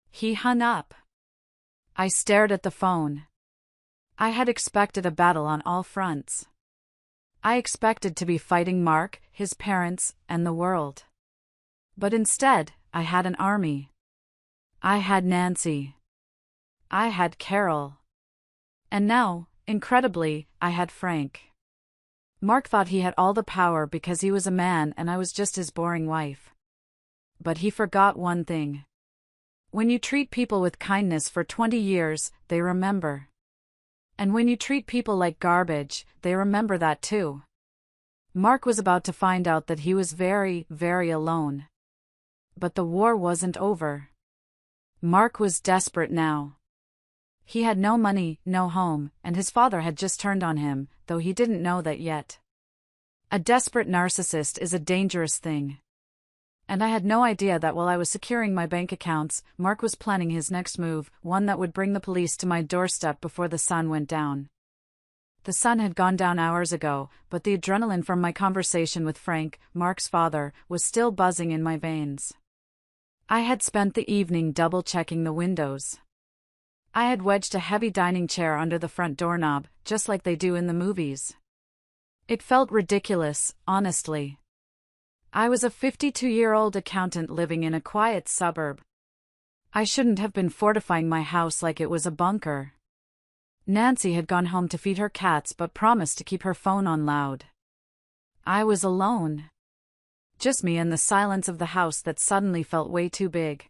He hung up. I stared at the phone. I had expected a battle on all fronts. I expected to be fighting Mark, his parents, and the world. But instead, I had an army. I had Nancy. I had Carol. And now, incredibly, I had Frank. Mark thought he had all the power because he was a man and I was just his boring wife. But he forgot one thing. When you treat people with kindness for 20 years, they remember. And when you treat people like garbage, they remember that too. Mark was about to find out that he was very, very alone. But the war wasn't over. Mark was desperate now. He had no money, no home, and his father had just turned on him, though he didn't know that yet. A desperate narcissist is a dangerous thing. And I had no idea that while I was securing my bank accounts, Mark was planning his next move, one that would bring the police to my doorstep before the sun went down. The sun had gone down hours ago, but the adrenaline from my conversation with Frank, Mark's father, was still buzzing in my veins. I had spent the evening double-checking the windows. I had wedged a heavy dining chair under the front doorknob, just like they do in the movies. It felt ridiculous, honestly. I was a 52-year-old accountant living in a quiet suburb. I shouldn't have been fortifying my house like it was a bunker. Nancy had gone home to feed her cats but promised to keep her phone on loud. I was alone. Just me and the silence of the house that suddenly felt way too big.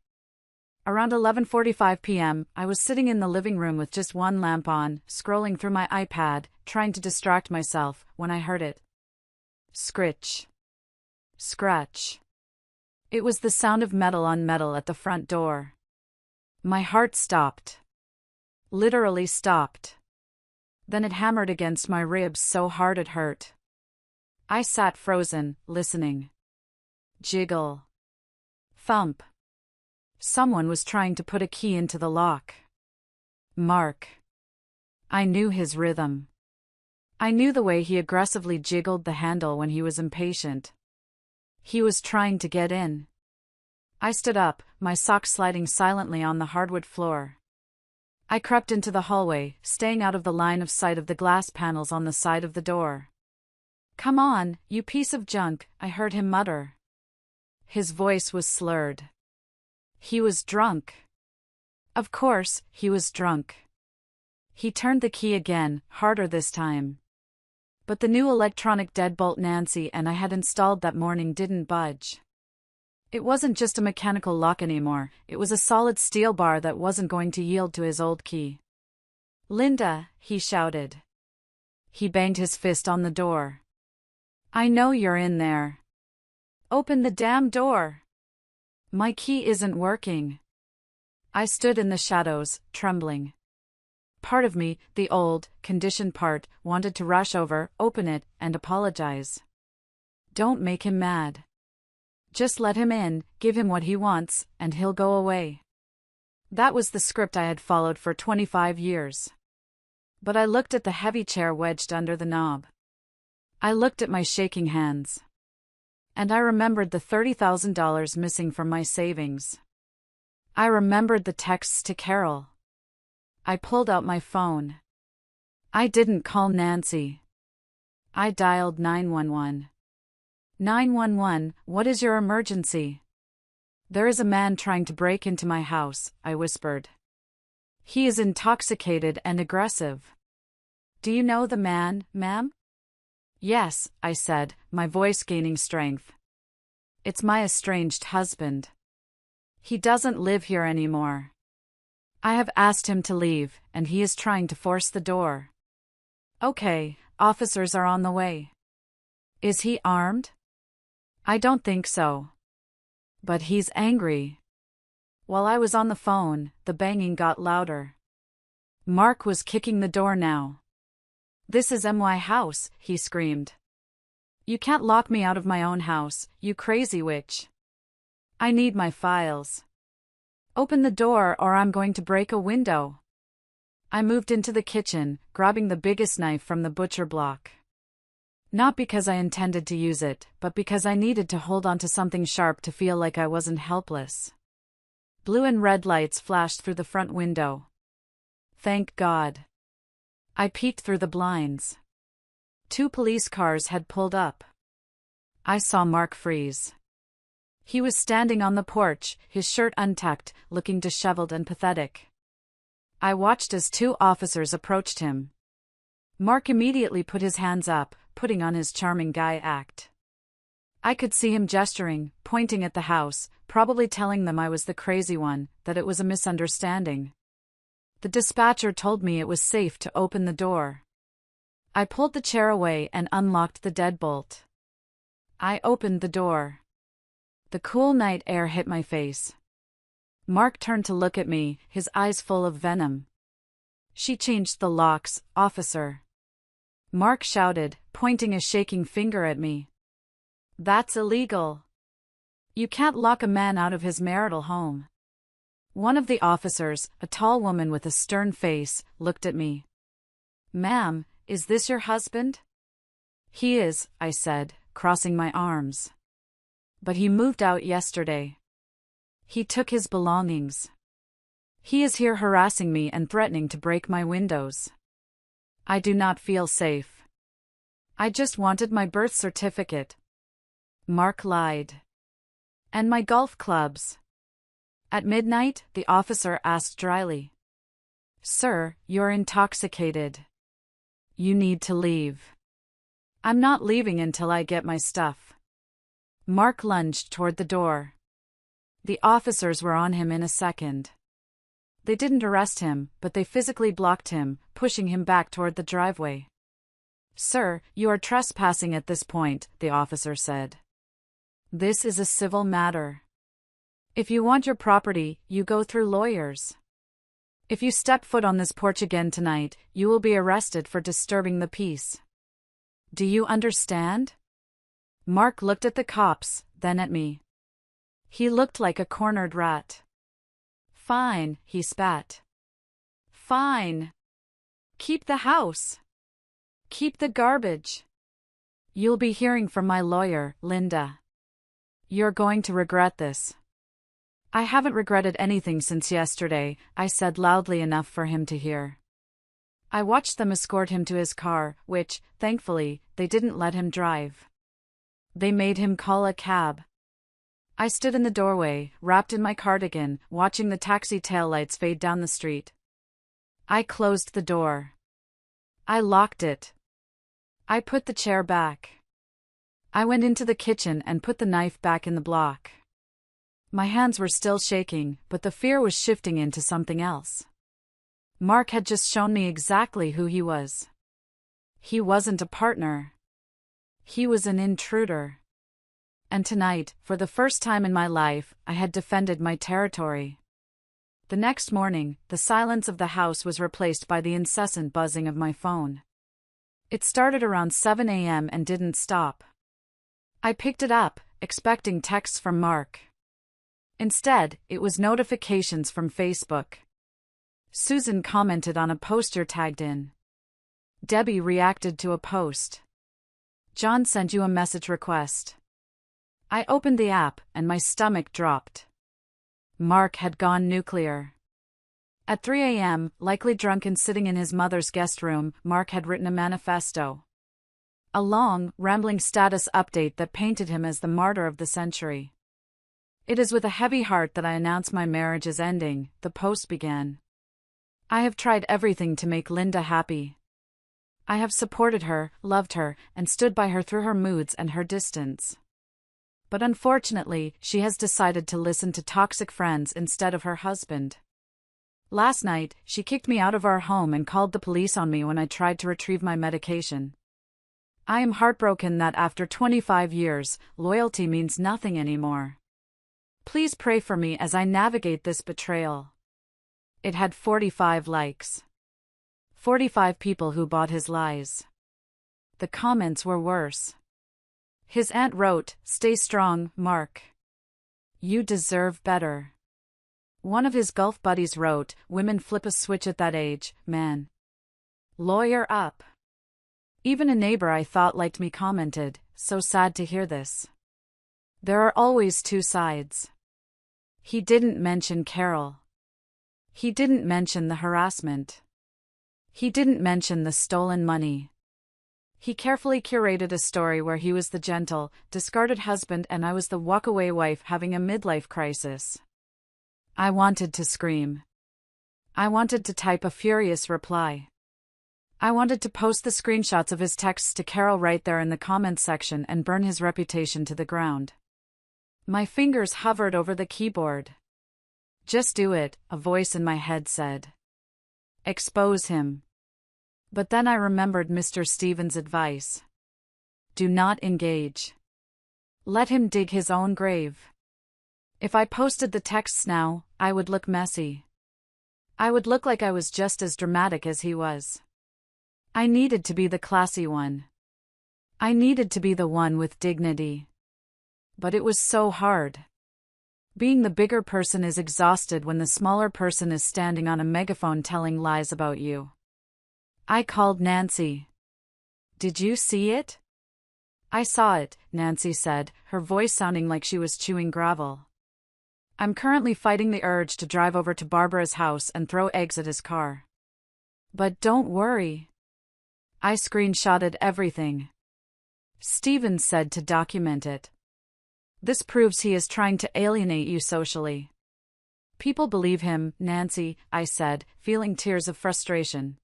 Around 11:45 p.m., I was sitting in the living room with just one lamp on, scrolling through my iPad, trying to distract myself, when I heard it. Scritch. Scratch. It was the sound of metal on metal at the front door. My heart stopped. Literally stopped. Then it hammered against my ribs so hard it hurt. I sat frozen, listening. Jiggle. Thump. Someone was trying to put a key into the lock. Mark. I knew his rhythm. I knew the way he aggressively jiggled the handle when he was impatient. He was trying to get in. I stood up, my socks sliding silently on the hardwood floor. I crept into the hallway, staying out of the line of sight of the glass panels on the side of the door. "Come on, you piece of junk," I heard him mutter. His voice was slurred. He was drunk. Of course, he was drunk. He turned the key again, harder this time. But the new electronic deadbolt Nancy and I had installed that morning didn't budge. It wasn't just a mechanical lock anymore, it was a solid steel bar that wasn't going to yield to his old key. "Linda," he shouted. He banged his fist on the door. "I know you're in there. Open the damn door. My key isn't working." I stood in the shadows, trembling. Part of me, the old, conditioned part, wanted to rush over, open it, and apologize. Don't make him mad. Just let him in, give him what he wants, and he'll go away. That was the script I had followed for 25 years. But I looked at the heavy chair wedged under the knob. I looked at my shaking hands. And I remembered the $30,000 missing from my savings. I remembered the texts to Carol. I pulled out my phone. I didn't call Nancy. I dialed 911. 911, what is your emergency? There is a man trying to break into my house, I whispered. He is intoxicated and aggressive. Do you know the man, ma'am? Yes, I said, my voice gaining strength. It's my estranged husband. He doesn't live here anymore. I have asked him to leave, and he is trying to force the door. Okay, officers are on the way. Is he armed? I don't think so. But he's angry. While I was on the phone, the banging got louder. Mark was kicking the door now. This is my house, he screamed. You can't lock me out of my own house, you crazy witch. I need my files. Open the door or I'm going to break a window. I moved into the kitchen, grabbing the biggest knife from the butcher block. Not because I intended to use it, but because I needed to hold onto something sharp to feel like I wasn't helpless. Blue and red lights flashed through the front window. Thank God. I peeked through the blinds. 2 police cars had pulled up. I saw Mark freeze. He was standing on the porch, his shirt untucked, looking disheveled and pathetic. I watched as 2 officers approached him. Mark immediately put his hands up, putting on his charming guy act. I could see him gesturing, pointing at the house, probably telling them I was the crazy one, that it was a misunderstanding. The dispatcher told me it was safe to open the door. I pulled the chair away and unlocked the deadbolt. I opened the door. The cool night air hit my face. Mark turned to look at me, his eyes full of venom. She changed the locks, officer. Mark shouted, pointing a shaking finger at me. That's illegal. You can't lock a man out of his marital home. One of the officers, a tall woman with a stern face, looked at me. Ma'am, is this your husband? He is, I said, crossing my arms. But he moved out yesterday. He took his belongings. He is here harassing me and threatening to break my windows. I do not feel safe. I just wanted my birth certificate. Mark lied. And my golf clubs. At midnight, the officer asked dryly. Sir, you're intoxicated. You need to leave. I'm not leaving until I get my stuff. Mark lunged toward the door. The officers were on him in a second. They didn't arrest him, but they physically blocked him, pushing him back toward the driveway. Sir, you are trespassing at this point, the officer said. This is a civil matter. If you want your property, you go through lawyers. If you step foot on this porch again tonight, you will be arrested for disturbing the peace. Do you understand? Mark looked at the cops, then at me. He looked like a cornered rat. Fine, he spat. Fine. Keep the house. Keep the garbage. You'll be hearing from my lawyer, Linda. You're going to regret this. I haven't regretted anything since yesterday, I said loudly enough for him to hear. I watched them escort him to his car, which, thankfully, they didn't let him drive. They made him call a cab. I stood in the doorway, wrapped in my cardigan, watching the taxi taillights fade down the street. I closed the door. I locked it. I put the chair back. I went into the kitchen and put the knife back in the block. My hands were still shaking, but the fear was shifting into something else. Mark had just shown me exactly who he was. He wasn't a partner. He was an intruder. And tonight, for the first time in my life, I had defended my territory. The next morning, the silence of the house was replaced by the incessant buzzing of my phone. It started around 7 a.m. and didn't stop. I picked it up, expecting texts from Mark. Instead, it was notifications from Facebook. Susan commented on a post you're tagged in. Debbie reacted to a post. John sent you a message request. I opened the app, and my stomach dropped. Mark had gone nuclear. At 3 a.m., likely drunk and sitting in his mother's guest room, Mark had written a manifesto. A long, rambling status update that painted him as the martyr of the century. It is with a heavy heart that I announce my marriage is ending, the post began. I have tried everything to make Linda happy. I have supported her, loved her, and stood by her through her moods and her distance. But unfortunately, she has decided to listen to toxic friends instead of her husband. Last night, she kicked me out of our home and called the police on me when I tried to retrieve my medication. I am heartbroken that after 25 years, loyalty means nothing anymore. Please pray for me as I navigate this betrayal. It had 45 likes. 45 people who bought his lies. The comments were worse. His aunt wrote, "Stay strong, Mark. You deserve better." One of his golf buddies wrote, "Women flip a switch at that age, man. Lawyer up." Even a neighbor I thought liked me commented, "So sad to hear this. There are always two sides." He didn't mention Carol. He didn't mention the harassment. He didn't mention the stolen money. He carefully curated a story where he was the gentle, discarded husband and I was the walk-away wife having a midlife crisis. I wanted to scream. I wanted to type a furious reply. I wanted to post the screenshots of his texts to Carol right there in the comments section and burn his reputation to the ground. My fingers hovered over the keyboard. Just do it, a voice in my head said. Expose him. But then I remembered Mr. Stevens' advice. Do not engage. Let him dig his own grave. If I posted the texts now, I would look messy. I would look like I was just as dramatic as he was. I needed to be the classy one. I needed to be the one with dignity. But it was so hard. Being the bigger person is exhausted when the smaller person is standing on a megaphone telling lies about you. I called Nancy. Did you see it? I saw it, Nancy said, her voice sounding like she was chewing gravel. I'm currently fighting the urge to drive over to Barbara's house and throw eggs at his car. But don't worry. I screenshotted everything. Steven said to document it. This proves he is trying to alienate you socially. People believe him, Nancy, I said, feeling tears of frustration.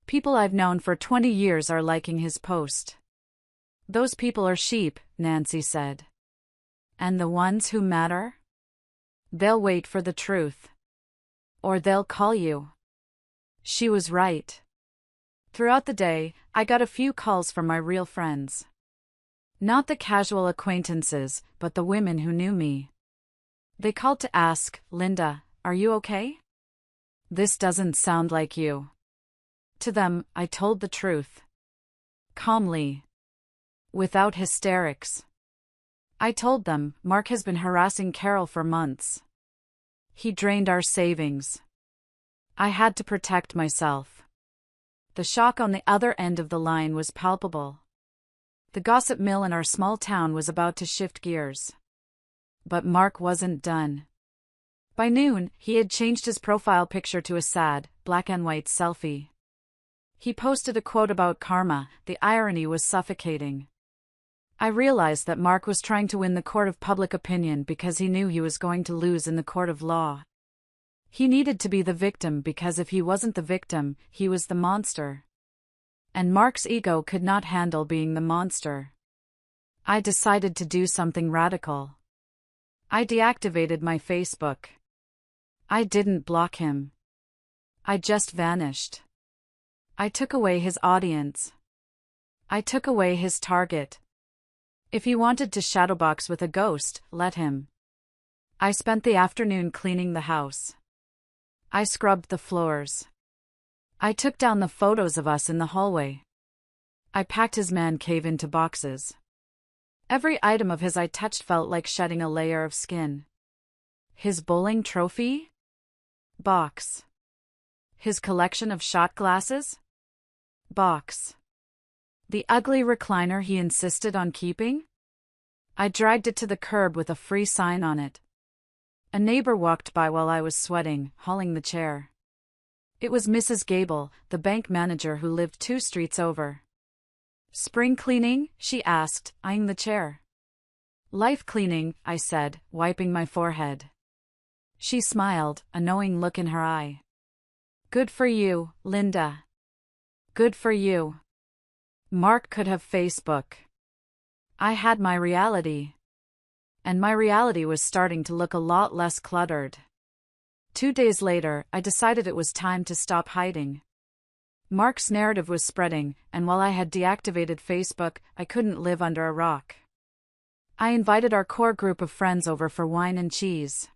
People I've known for 20 years are liking his post. Those people are sheep, Nancy said. And the ones who matter? They'll wait for the truth. Or they'll call you. She was right. Throughout the day, I got a few calls from my real friends. Not the casual acquaintances, but the women who knew me. They called to ask, Linda, are you okay? This doesn't sound like you. To them, I told the truth. Calmly. Without hysterics. I told them, Mark has been harassing Carol for months. He drained our savings. I had to protect myself. The shock on the other end of the line was palpable. The gossip mill in our small town was about to shift gears. But Mark wasn't done. By noon, he had changed his profile picture to a sad, black and white selfie. He posted a quote about karma. The irony was suffocating. I realized that Mark was trying to win the court of public opinion because he knew he was going to lose in the court of law. He needed to be the victim because if he wasn't the victim, he was the monster. And Mark's ego could not handle being the monster. I decided to do something radical. I deactivated my Facebook. I didn't block him. I just vanished. I took away his audience. I took away his target. If he wanted to shadowbox with a ghost, let him. I spent the afternoon cleaning the house. I scrubbed the floors. I took down the photos of us in the hallway. I packed his man cave into boxes. Every item of his I touched felt like shedding a layer of skin. His bowling trophy? Box. His collection of shot glasses? Box. The ugly recliner he insisted on keeping? I dragged it to the curb with a free sign on it. A neighbor walked by while I was sweating, hauling the chair. It was Mrs. Gable, the bank manager who lived 2 streets over. Spring cleaning? She asked, eyeing the chair. Life cleaning, I said, wiping my forehead. She smiled, a knowing look in her eye. Good for you, Linda. Good for you. Mark could have Facebook. I had my reality. And my reality was starting to look a lot less cluttered. 2 days later, I decided it was time to stop hiding. Mark's narrative was spreading, and while I had deactivated Facebook, I couldn't live under a rock. I invited our core group of friends over for wine and cheese.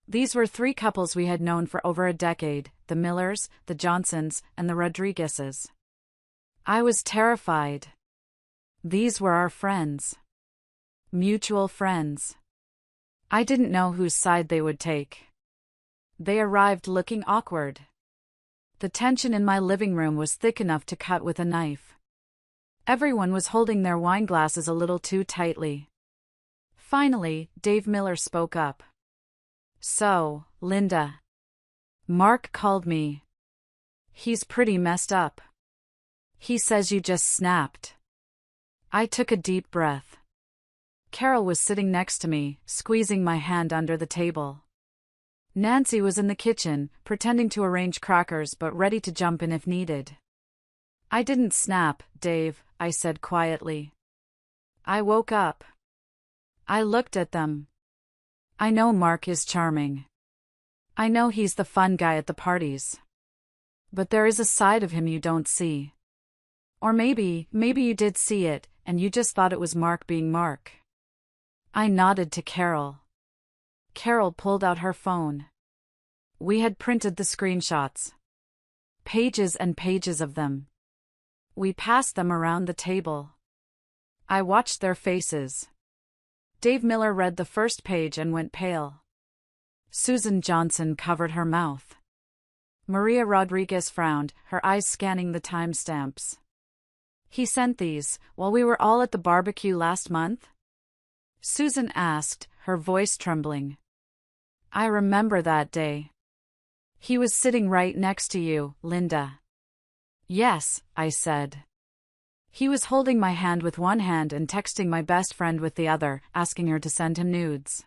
These were 3 couples we had known for over a decade, the Millers, the Johnsons, and the Rodriguezes. I was terrified. These were our friends. Mutual friends. I didn't know whose side they would take. They arrived looking awkward. The tension in my living room was thick enough to cut with a knife. Everyone was holding their wine glasses a little too tightly. Finally, Dave Miller spoke up. So, Linda. Mark called me. He's pretty messed up. He says you just snapped. I took a deep breath. Carol was sitting next to me, squeezing my hand under the table. Nancy was in the kitchen, pretending to arrange crackers but ready to jump in if needed. I didn't snap, Dave, I said quietly. I woke up. I looked at them. I know Mark is charming. I know he's the fun guy at the parties. But there is a side of him you don't see. Or maybe you did see it, and you just thought it was Mark being Mark. I nodded to Carol. Carol pulled out her phone. We had printed the screenshots. Pages and pages of them. We passed them around the table. I watched their faces. Dave Miller read the first page and went pale. Susan Johnson covered her mouth. Maria Rodriguez frowned, her eyes scanning the timestamps. He sent these while we were all at the barbecue last month? Susan asked, her voice trembling. I remember that day. He was sitting right next to you, Linda. Yes, I said. He was holding my hand with one hand and texting my best friend with the other, asking her to send him nudes.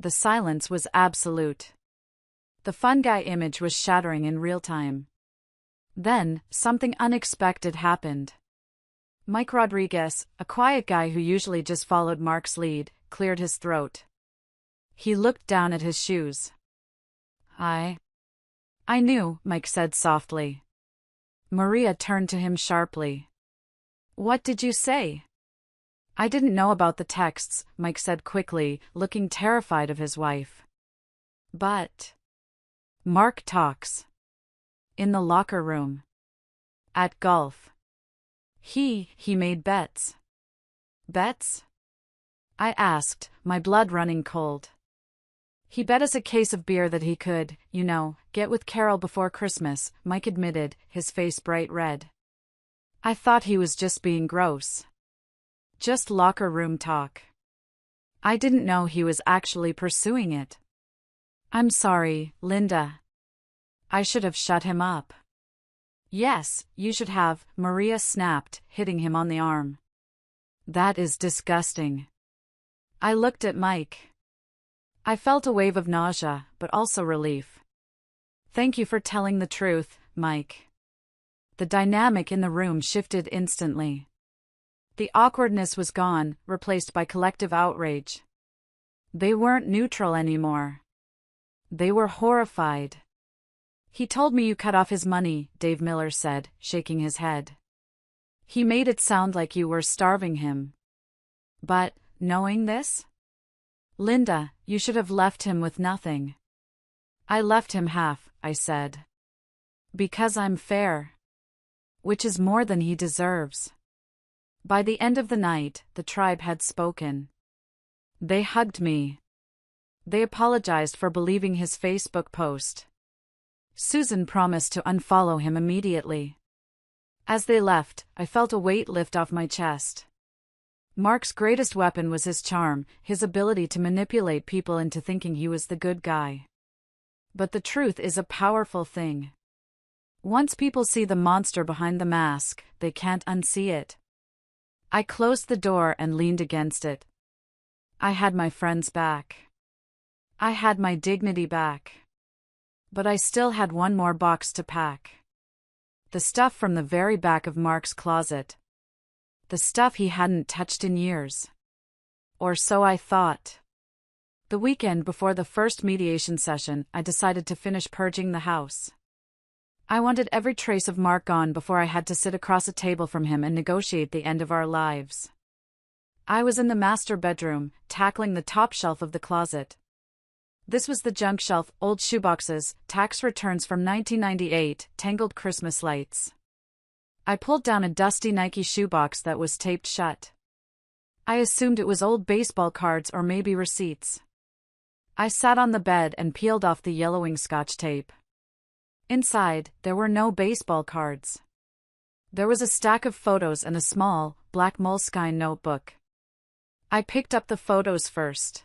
The silence was absolute. The fun guy image was shattering in real time. Then, something unexpected happened. Mike Rodriguez, a quiet guy who usually just followed Mark's lead, cleared his throat. He looked down at his shoes. I knew, Mike said softly. Maria turned to him sharply. What did you say? I didn't know about the texts, Mike said quickly, looking terrified of his wife. But Mark talks. In the locker room. At golf. He made bets. Bets? I asked, my blood running cold. He bet us a case of beer that he could, get with Carol before Christmas, Mike admitted, his face bright red. I thought he was just being gross. Just locker room talk. I didn't know he was actually pursuing it. I'm sorry, Linda. I should have shut him up. Yes, you should have, Maria snapped, hitting him on the arm. That is disgusting. I looked at Mike. I felt a wave of nausea, but also relief. Thank you for telling the truth, Mike. The dynamic in the room shifted instantly. The awkwardness was gone, replaced by collective outrage. They weren't neutral anymore. They were horrified. He told me you cut off his money, Dave Miller said, shaking his head. He made it sound like you were starving him. But, knowing this? Linda, you should have left him with nothing. I left him half, I said. Because I'm fair. Which is more than he deserves. By the end of the night, the tribe had spoken. They hugged me. They apologized for believing his Facebook post. Susan promised to unfollow him immediately. As they left, I felt a weight lift off my chest. Mark's greatest weapon was his charm, his ability to manipulate people into thinking he was the good guy. But the truth is a powerful thing. Once people see the monster behind the mask, they can't unsee it. I closed the door and leaned against it. I had my friends back. I had my dignity back. But I still had one more box to pack. The stuff from the very back of Mark's closet. The stuff he hadn't touched in years. Or so I thought. The weekend before the first mediation session, I decided to finish purging the house. I wanted every trace of Mark gone before I had to sit across a table from him and negotiate the end of our lives. I was in the master bedroom, tackling the top shelf of the closet. This was the junk shelf, old shoeboxes, tax returns from 1998, tangled Christmas lights. I pulled down a dusty Nike shoebox that was taped shut. I assumed it was old baseball cards or maybe receipts. I sat on the bed and peeled off the yellowing Scotch tape. Inside, there were no baseball cards. There was a stack of photos and a small, black moleskine notebook. I picked up the photos first.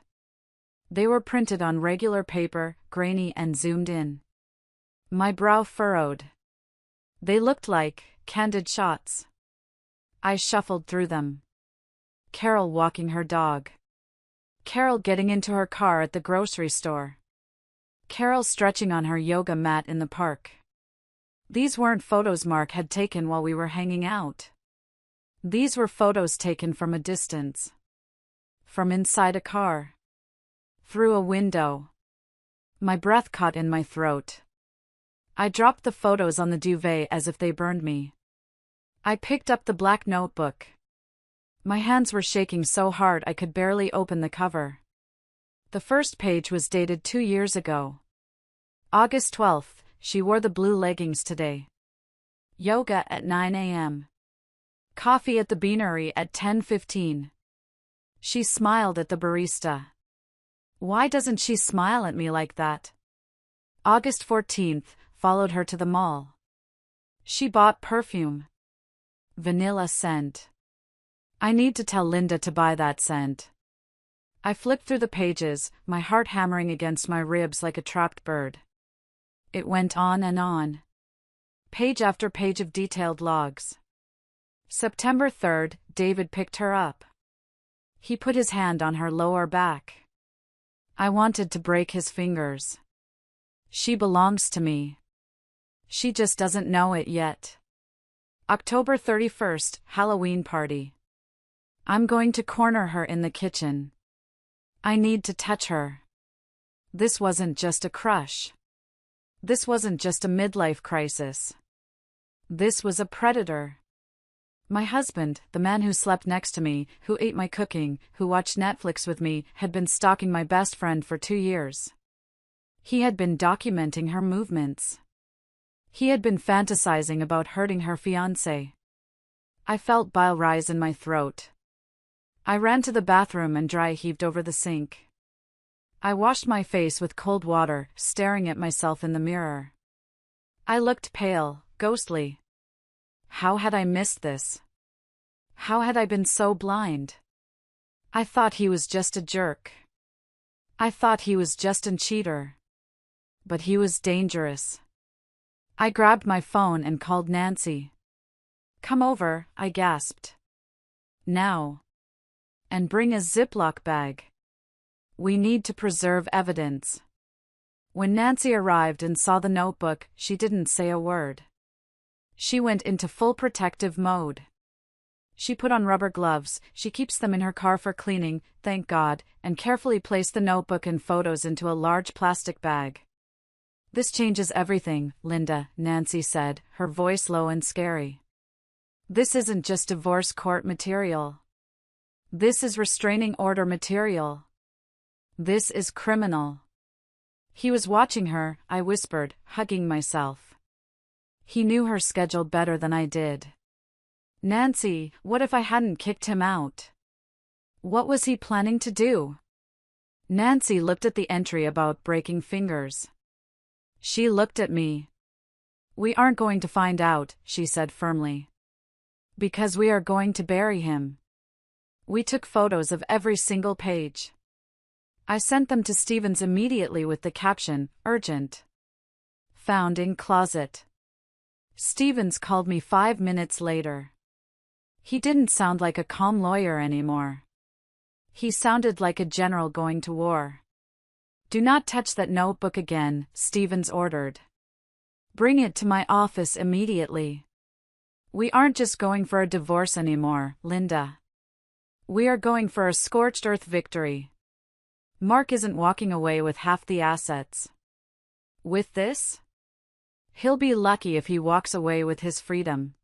They were printed on regular paper, grainy and zoomed in. My brow furrowed. They looked like candid shots. I shuffled through them. Carol walking her dog. Carol getting into her car at the grocery store. Carol stretching on her yoga mat in the park. These weren't photos Mark had taken while we were hanging out. These were photos taken from a distance. From inside a car. Through a window. My breath caught in my throat. I dropped the photos on the duvet as if they burned me. I picked up the black notebook. My hands were shaking so hard I could barely open the cover. The first page was dated 2 years ago. August 12th, she wore the blue leggings today. Yoga at 9 a.m. Coffee at the beanery at 10:15. She smiled at the barista. Why doesn't she smile at me like that? August 14th, followed her to the mall. She bought perfume. Vanilla scent. I need to tell Linda to buy that scent. I flipped through the pages, my heart hammering against my ribs like a trapped bird. It went on and on. Page after page of detailed logs. September 3rd, David picked her up. He put his hand on her lower back. I wanted to break his fingers. She belongs to me. She just doesn't know it yet. October 31st, Halloween party. I'm going to corner her in the kitchen. I need to touch her. This wasn't just a crush. This wasn't just a midlife crisis. This was a predator. My husband, the man who slept next to me, who ate my cooking, who watched Netflix with me, had been stalking my best friend for 2 years. He had been documenting her movements. He had been fantasizing about hurting her fiancé. I felt bile rise in my throat. I ran to the bathroom and dry heaved over the sink. I washed my face with cold water, staring at myself in the mirror. I looked pale, ghostly. How had I missed this? How had I been so blind? I thought he was just a jerk. I thought he was just a cheater. But he was dangerous. I grabbed my phone and called Nancy. "Come over," I gasped. "Now. And bring a Ziploc bag. We need to preserve evidence." When Nancy arrived and saw the notebook, she didn't say a word. She went into full protective mode. She put on rubber gloves, she keeps them in her car for cleaning, thank God, and carefully placed the notebook and photos into a large plastic bag. "This changes everything, Linda," Nancy said, her voice low and scary. "This isn't just divorce court material. This is restraining order material. This is criminal." "He was watching her," I whispered, hugging myself. "He knew her schedule better than I did." "Nancy, what if I hadn't kicked him out? What was he planning to do?" Nancy looked at the entry about breaking fingers. She looked at me. "We aren't going to find out," she said firmly. "Because we are going to bury him." We took photos of every single page. I sent them to Stevens immediately with the caption, "Urgent. Found in closet." Stevens called me 5 minutes later. He didn't sound like a calm lawyer anymore. He sounded like a general going to war. "Do not touch that notebook again," Stevens ordered. "Bring it to my office immediately. We aren't just going for a divorce anymore, Linda. We are going for a scorched earth victory. Mark isn't walking away with half the assets. With this? He'll be lucky if he walks away with his freedom."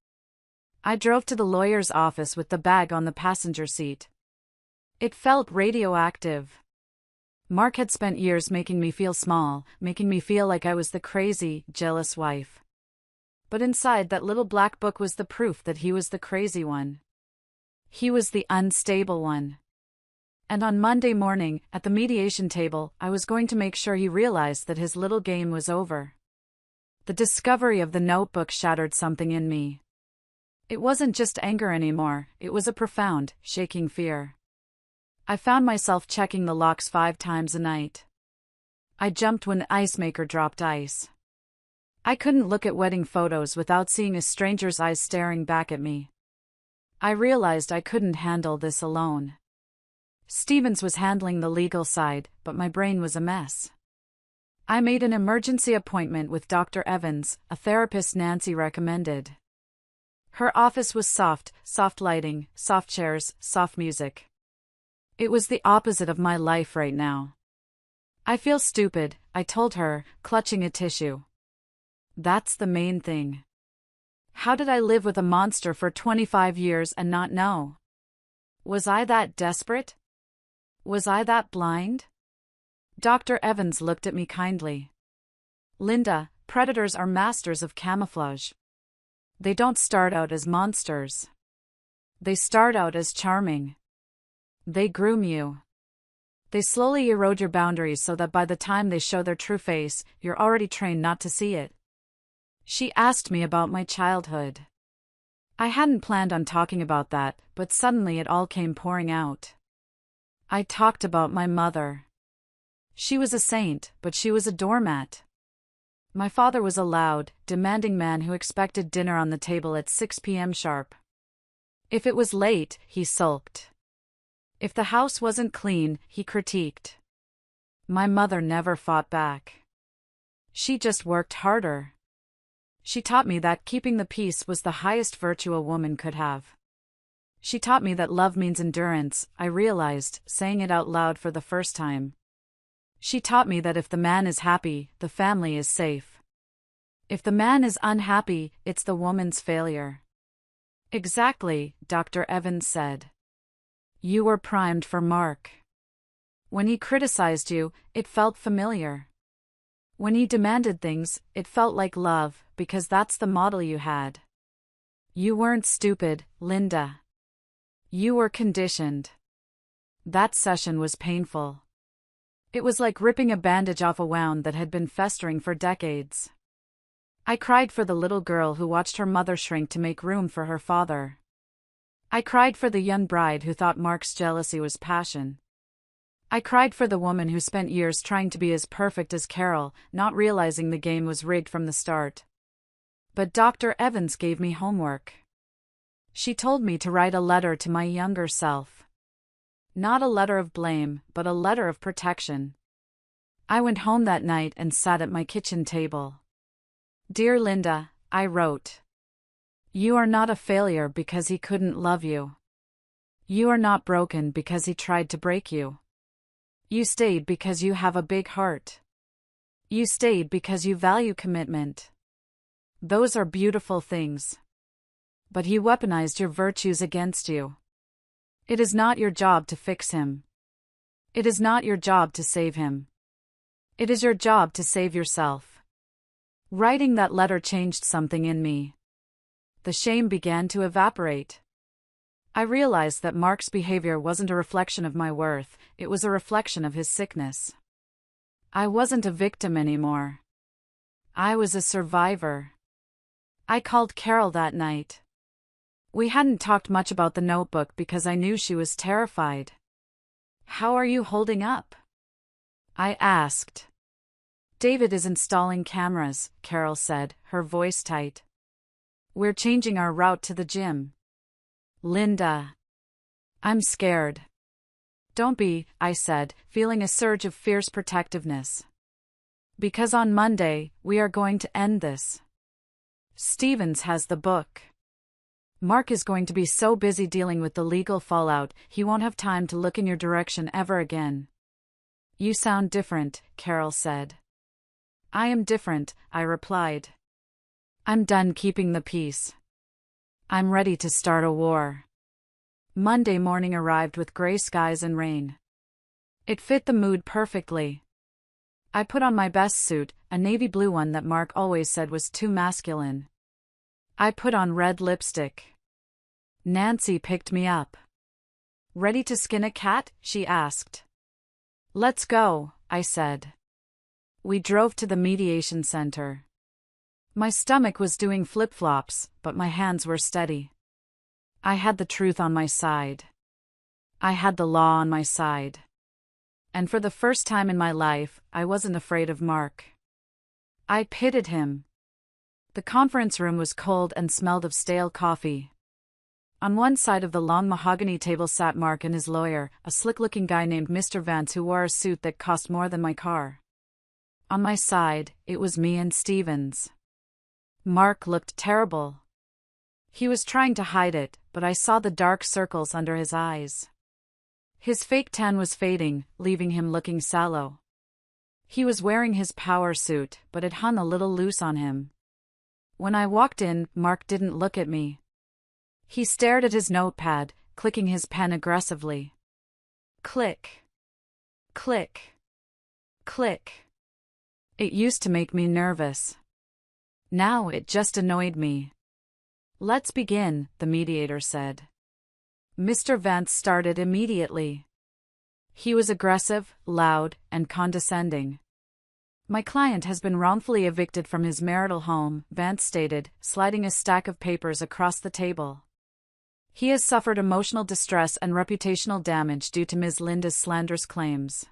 I drove to the lawyer's office with the bag on the passenger seat. It felt radioactive. Mark had spent years making me feel small, making me feel like I was the crazy, jealous wife. But inside that little black book was the proof that he was the crazy one. He was the unstable one. And on Monday morning, at the mediation table, I was going to make sure he realized that his little game was over. The discovery of the notebook shattered something in me. It wasn't just anger anymore, it was a profound, shaking fear. I found myself checking the locks 5 times a night. I jumped when the ice maker dropped ice. I couldn't look at wedding photos without seeing a stranger's eyes staring back at me. I realized I couldn't handle this alone. Stevens was handling the legal side, but my brain was a mess. I made an emergency appointment with Dr. Evans, a therapist Nancy recommended. Her office was soft lighting, soft chairs, soft music. It was the opposite of my life right now. "I feel stupid," I told her, clutching a tissue. That's the main thing. How did I live with a monster for 25 years and not know? Was I that desperate? Was I that blind? Dr. Evans looked at me kindly. "Linda, predators are masters of camouflage. They don't start out as monsters. They start out as charming. They groom you. They slowly erode your boundaries so that by the time they show their true face, you're already trained not to see it." She asked me about my childhood. I hadn't planned on talking about that, but suddenly it all came pouring out. I talked about my mother. She was a saint, but she was a doormat. My father was a loud, demanding man who expected dinner on the table at 6 p.m. sharp. If it was late, he sulked. If the house wasn't clean, he critiqued. My mother never fought back. She just worked harder. She taught me that keeping the peace was the highest virtue a woman could have. She taught me that love means endurance, I realized, saying it out loud for the first time. She taught me that if the man is happy, the family is safe. If the man is unhappy, it's the woman's failure. Exactly, Dr. Evans said. You were primed for Mark. When he criticized you, it felt familiar. When he demanded things, it felt like love, because that's the model you had. You weren't stupid, Linda. You were conditioned. That session was painful. It was like ripping a bandage off a wound that had been festering for decades. I cried for the little girl who watched her mother shrink to make room for her father. I cried for the young bride who thought Mark's jealousy was passion. I cried for the woman who spent years trying to be as perfect as Carol, not realizing the game was rigged from the start. But Dr. Evans gave me homework. She told me to write a letter to my younger self. Not a letter of blame, but a letter of protection. I went home that night and sat at my kitchen table. Dear Linda, I wrote. You are not a failure because he couldn't love you. You are not broken because he tried to break you. You stayed because you have a big heart. You stayed because you value commitment. Those are beautiful things. But he weaponized your virtues against you. It is not your job to fix him. It is not your job to save him. It is your job to save yourself. Writing that letter changed something in me. The shame began to evaporate. I realized that Mark's behavior wasn't a reflection of my worth, it was a reflection of his sickness. I wasn't a victim anymore. I was a survivor. I called Carol that night. We hadn't talked much about the notebook because I knew she was terrified. How are you holding up? I asked. David is installing cameras, Carol said, her voice tight. We're changing our route to the gym. Linda. I'm scared. Don't be, I said, feeling a surge of fierce protectiveness. Because on Monday, we are going to end this. Stevens has the book. Mark is going to be so busy dealing with the legal fallout, he won't have time to look in your direction ever again. You sound different, Carol said. I am different, I replied. I'm done keeping the peace. I'm ready to start a war. Monday morning arrived with gray skies and rain. It fit the mood perfectly. I put on my best suit, a navy blue one that Mark always said was too masculine. I put on red lipstick. Nancy picked me up. Ready to skin a cat? She asked. Let's go, I said. We drove to the mediation center. My stomach was doing flip-flops, but my hands were steady. I had the truth on my side. I had the law on my side. And for the first time in my life, I wasn't afraid of Mark. I pitied him. The conference room was cold and smelled of stale coffee. On one side of the long mahogany table sat Mark and his lawyer, a slick-looking guy named Mr. Vance who wore a suit that cost more than my car. On my side, it was me and Stevens. Mark looked terrible. He was trying to hide it, but I saw the dark circles under his eyes. His fake tan was fading, leaving him looking sallow. He was wearing his power suit, but it hung a little loose on him. When I walked in, Mark didn't look at me. He stared at his notepad, clicking his pen aggressively. Click. Click. Click. It used to make me nervous. Now it just annoyed me. Let's begin, the mediator said. Mr. Vance started immediately. He was aggressive, loud, and condescending. My client has been wrongfully evicted from his marital home, Vance stated, sliding a stack of papers across the table. He has suffered emotional distress and reputational damage due to Ms. Linda's slanderous claims.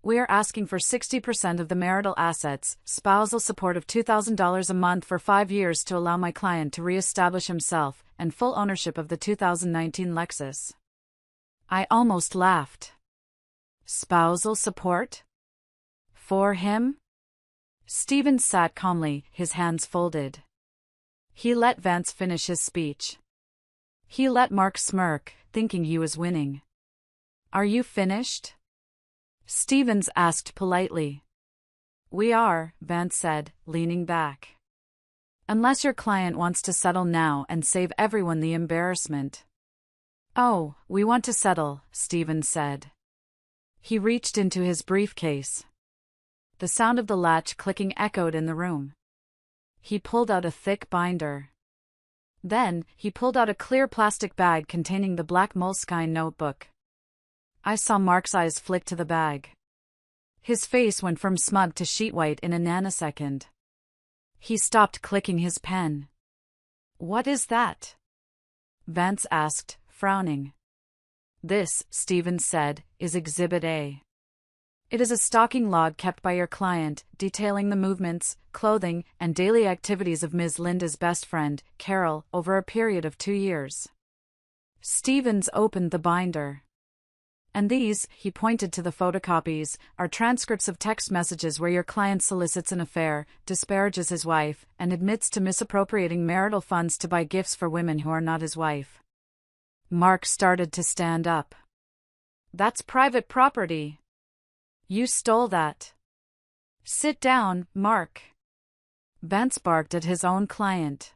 We are asking for 60% of the marital assets, spousal support of $2,000 a month for 5 years to allow my client to re-establish himself, and full ownership of the 2019 Lexus. I almost laughed. Spousal support? For him? Stephen sat calmly, his hands folded. He let Vance finish his speech. He let Mark smirk, thinking he was winning. Are you finished? Stevens asked politely. We are, Vance said, leaning back. Unless your client wants to settle now and save everyone the embarrassment. Oh, we want to settle, Stevens said. He reached into his briefcase. The sound of the latch clicking echoed in the room. He pulled out a thick binder. Then, he pulled out a clear plastic bag containing the black moleskine notebook. I saw Mark's eyes flick to the bag. His face went from smug to sheet white in a nanosecond. He stopped clicking his pen. What is that? Vance asked, frowning. This, Stevens said, is Exhibit A. It is a stalking log kept by your client, detailing the movements, clothing, and daily activities of Ms. Linda's best friend, Carol, over a period of 2 years. Stevens opened the binder. And these, he pointed to the photocopies, are transcripts of text messages where your client solicits an affair, disparages his wife, and admits to misappropriating marital funds to buy gifts for women who are not his wife. Mark started to stand up. That's private property. You stole that. Sit down, Mark. Vance barked at his own client.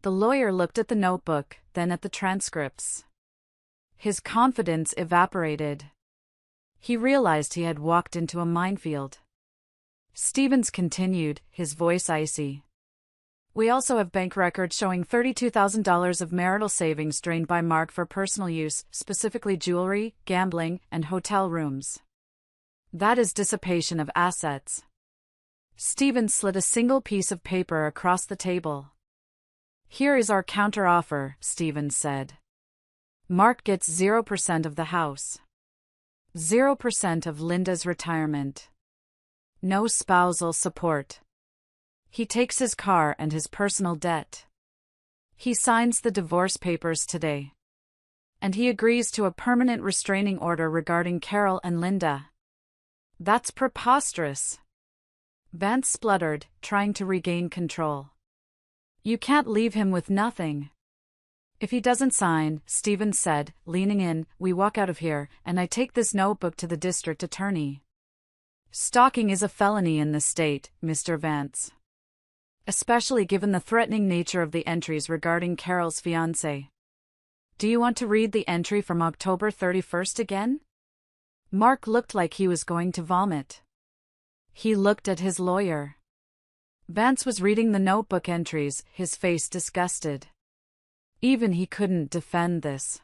The lawyer looked at the notebook, then at the transcripts. His confidence evaporated. He realized he had walked into a minefield. Stevens continued, his voice icy. We also have bank records showing $32,000 of marital savings drained by Mark for personal use, specifically jewelry, gambling, and hotel rooms. That is dissipation of assets. Stevens slid a single piece of paper across the table. Here is our counteroffer, Stevens said. Mark gets 0% of the house. 0% of Linda's retirement. No spousal support. He takes his car and his personal debt. He signs the divorce papers today. And he agrees to a permanent restraining order regarding Carol and Linda. That's preposterous. Vance spluttered, trying to regain control. You can't leave him with nothing. If he doesn't sign, Stevens said, leaning in, we walk out of here, and I take this notebook to the district attorney. Stalking is a felony in this state, Mr. Vance. Especially given the threatening nature of the entries regarding Carol's fiancé. Do you want to read the entry from October 31st again? Mark looked like he was going to vomit. He looked at his lawyer. Vance was reading the notebook entries, his face disgusted. Even he couldn't defend this.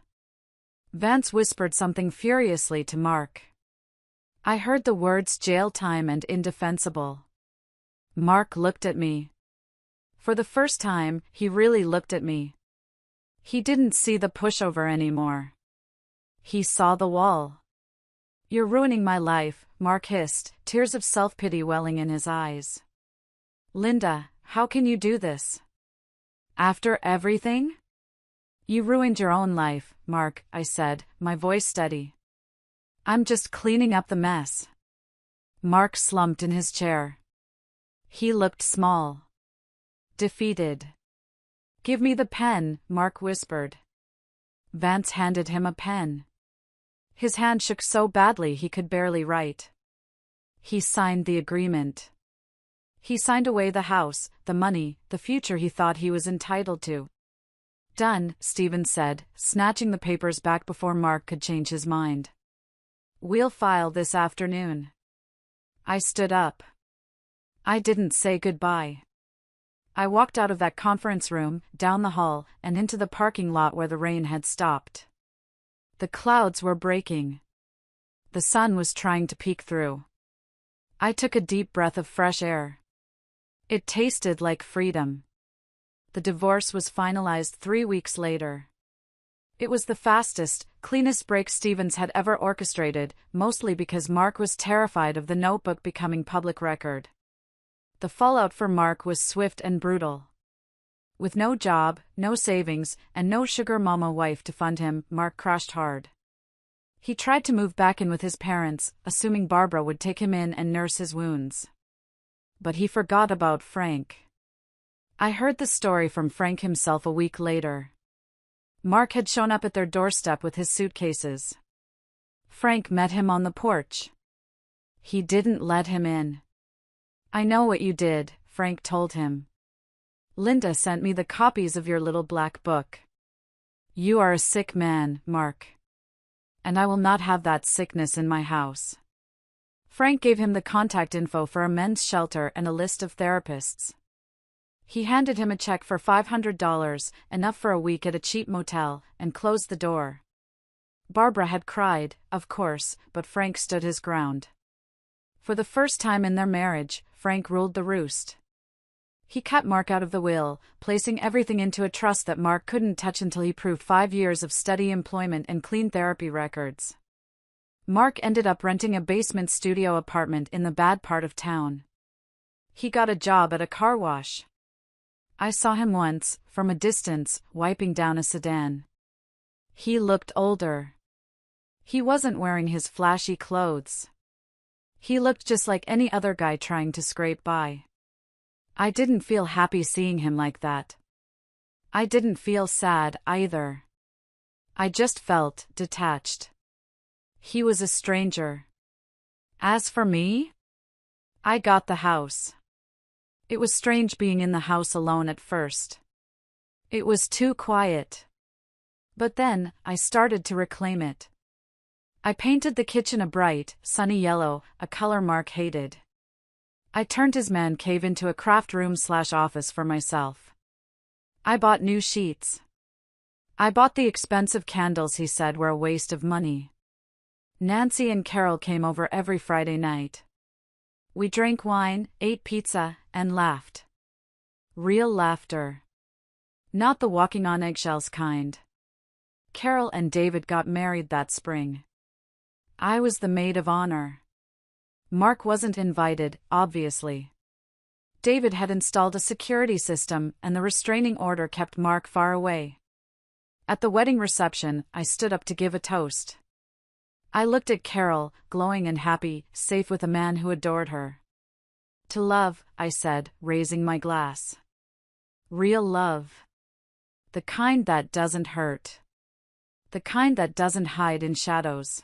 Vance whispered something furiously to Mark. I heard the words jail time and indefensible. Mark looked at me. For the first time, he really looked at me. He didn't see the pushover anymore. He saw the wall. You're ruining my life, Mark hissed, tears of self-pity welling in his eyes. Linda, how can you do this? After everything? You ruined your own life, Mark, I said, my voice steady. I'm just cleaning up the mess. Mark slumped in his chair. He looked small. Defeated. Give me the pen, Mark whispered. Vance handed him a pen. His hand shook so badly he could barely write. He signed the agreement. He signed away the house, the money, the future he thought he was entitled to. Done, Stevens said, snatching the papers back before Mark could change his mind. We'll file this afternoon. I stood up. I didn't say goodbye. I walked out of that conference room, down the hall, and into the parking lot where the rain had stopped. The clouds were breaking. The sun was trying to peek through. I took a deep breath of fresh air. It tasted like freedom. The divorce was finalized 3 weeks later. It was the fastest, cleanest break Stevens had ever orchestrated, mostly because Mark was terrified of the notebook becoming public record. The fallout for Mark was swift and brutal. With no job, no savings, and no sugar mama wife to fund him, Mark crashed hard. He tried to move back in with his parents, assuming Barbara would take him in and nurse his wounds. But he forgot about Frank. I heard the story from Frank himself a week later. Mark had shown up at their doorstep with his suitcases. Frank met him on the porch. He didn't let him in. "I know what you did," Frank told him. "Linda sent me the copies of your little black book. You are a sick man, Mark. And I will not have that sickness in my house." Frank gave him the contact info for a men's shelter and a list of therapists. He handed him a check for $500, enough for a week at a cheap motel, and closed the door. Barbara had cried, of course, but Frank stood his ground. For the first time in their marriage, Frank ruled the roost. He cut Mark out of the will, placing everything into a trust that Mark couldn't touch until he proved 5 years of steady employment and clean therapy records. Mark ended up renting a basement studio apartment in the bad part of town. He got a job at a car wash. I saw him once, from a distance, wiping down a sedan. He looked older. He wasn't wearing his flashy clothes. He looked just like any other guy trying to scrape by. I didn't feel happy seeing him like that. I didn't feel sad, either. I just felt detached. He was a stranger. As for me, I got the house. It was strange being in the house alone at first. It was too quiet. But then, I started to reclaim it. I painted the kitchen a bright, sunny yellow, a color Mark hated. I turned his man cave into a craft room/office for myself. I bought new sheets. I bought the expensive candles he said were a waste of money. Nancy and Carol came over every Friday night. We drank wine, ate pizza, and laughed. Real laughter. Not the walking on eggshells kind. Carol and David got married that spring. I was the maid of honor. Mark wasn't invited, obviously. David had installed a security system, and the restraining order kept Mark far away. At the wedding reception, I stood up to give a toast. I looked at Carol, glowing and happy, safe with a man who adored her. "To love," I said, raising my glass. "Real love. The kind that doesn't hurt. The kind that doesn't hide in shadows.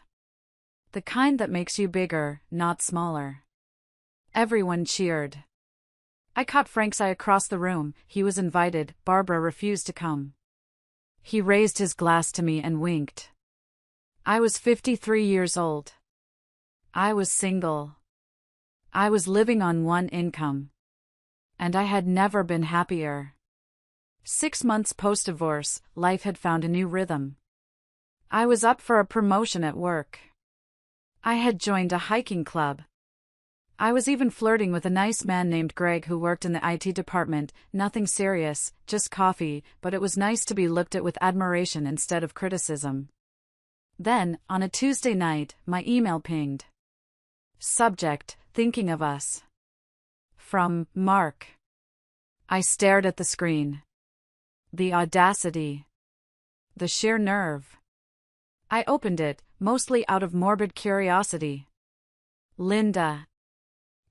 The kind that makes you bigger, not smaller." Everyone cheered. I caught Frank's eye across the room. He was invited, Barbara refused to come. He raised his glass to me and winked. I was 53 years old. I was single. I was living on one income. And I had never been happier. 6 months post-divorce, life had found a new rhythm. I was up for a promotion at work. I had joined a hiking club. I was even flirting with a nice man named Greg who worked in the IT department, nothing serious, just coffee, but it was nice to be looked at with admiration instead of criticism. Then, on a Tuesday night, my email pinged. Subject, thinking of us. From Mark. I stared at the screen. The audacity. The sheer nerve. I opened it, mostly out of morbid curiosity. "Linda.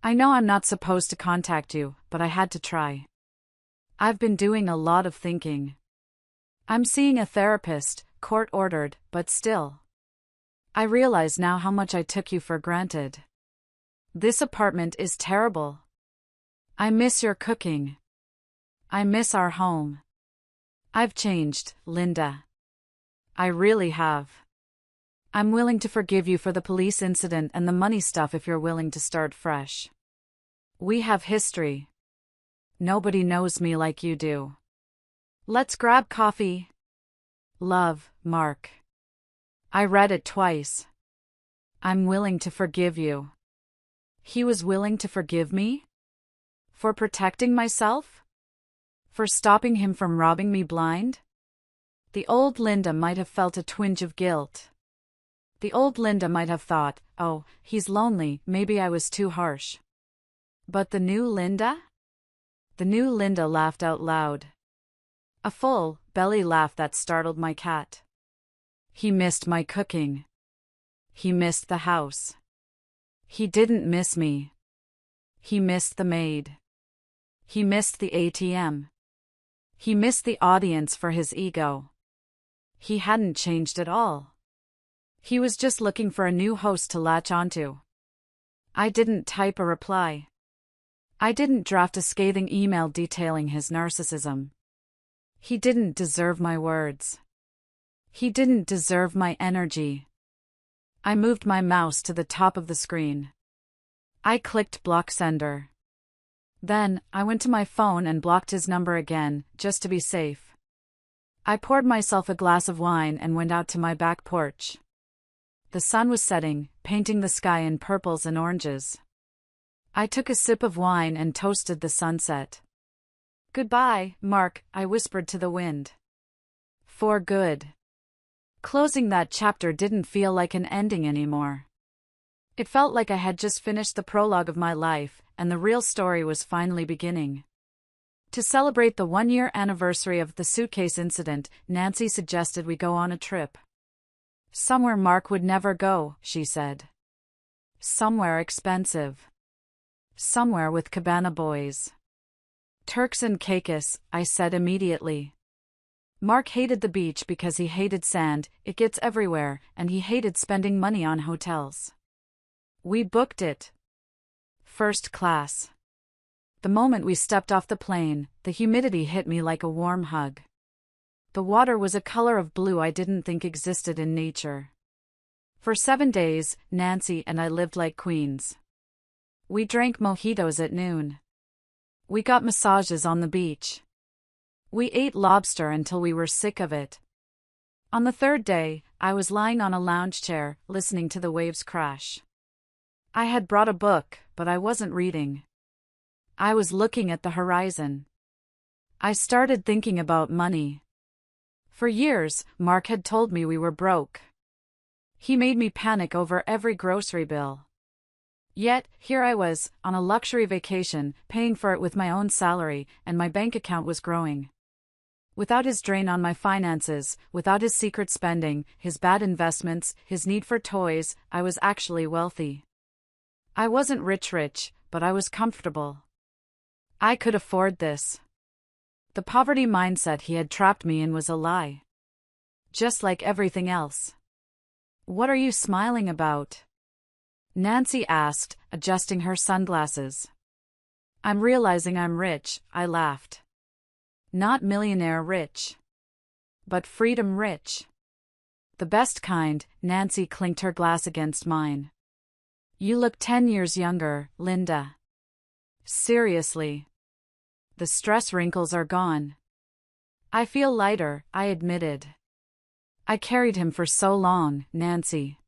I know I'm not supposed to contact you, but I had to try. I've been doing a lot of thinking. I'm seeing a therapist, court-ordered, but still. I realize now how much I took you for granted. This apartment is terrible. I miss your cooking. I miss our home. I've changed, Linda. I really have. I'm willing to forgive you for the police incident and the money stuff if you're willing to start fresh. We have history. Nobody knows me like you do. Let's grab coffee. Love, Mark." I read it twice. I'm willing to forgive you. He was willing to forgive me? For protecting myself? For stopping him from robbing me blind? The old Linda might have felt a twinge of guilt. The old Linda might have thought, oh, he's lonely, maybe I was too harsh. But the new Linda? The new Linda laughed out loud. A full, belly laugh that startled my cat. He missed my cooking. He missed the house. He didn't miss me. He missed the maid. He missed the ATM. He missed the audience for his ego. He hadn't changed at all. He was just looking for a new host to latch onto. I didn't type a reply. I didn't draft a scathing email detailing his narcissism. He didn't deserve my words. He didn't deserve my energy. I moved my mouse to the top of the screen. I clicked block sender. Then, I went to my phone and blocked his number again, just to be safe. I poured myself a glass of wine and went out to my back porch. The sun was setting, painting the sky in purples and oranges. I took a sip of wine and toasted the sunset. Goodbye, Mark, I whispered to the wind. For good. Closing that chapter didn't feel like an ending anymore. It felt like I had just finished the prologue of my life, and the real story was finally beginning. To celebrate the 1-year anniversary of the suitcase incident, Nancy suggested we go on a trip. Somewhere Mark would never go, she said. Somewhere expensive. Somewhere with cabana boys. Turks and Caicos, I said immediately. Mark hated the beach because he hated sand, it gets everywhere, and he hated spending money on hotels. We booked it. First class. The moment we stepped off the plane, the humidity hit me like a warm hug. The water was a color of blue I didn't think existed in nature. For 7 days, Nancy and I lived like queens. We drank mojitos at noon. We got massages on the beach. We ate lobster until we were sick of it. On the 3rd day, I was lying on a lounge chair, listening to the waves crash. I had brought a book, but I wasn't reading. I was looking at the horizon. I started thinking about money. For years, Mark had told me we were broke. He made me panic over every grocery bill. Yet, here I was, on a luxury vacation, paying for it with my own salary, and my bank account was growing. Without his drain on my finances, without his secret spending, his bad investments, his need for toys, I was actually wealthy. I wasn't rich, but I was comfortable. I could afford this. The poverty mindset he had trapped me in was a lie. Just like everything else. What are you smiling about? Nancy asked, adjusting her sunglasses. I'm realizing I'm rich, I laughed. Not millionaire rich. But freedom rich. The best kind, Nancy clinked her glass against mine. You look 10 years younger, Linda. Seriously. The stress wrinkles are gone. I feel lighter, I admitted. I carried him for so long, Nancy.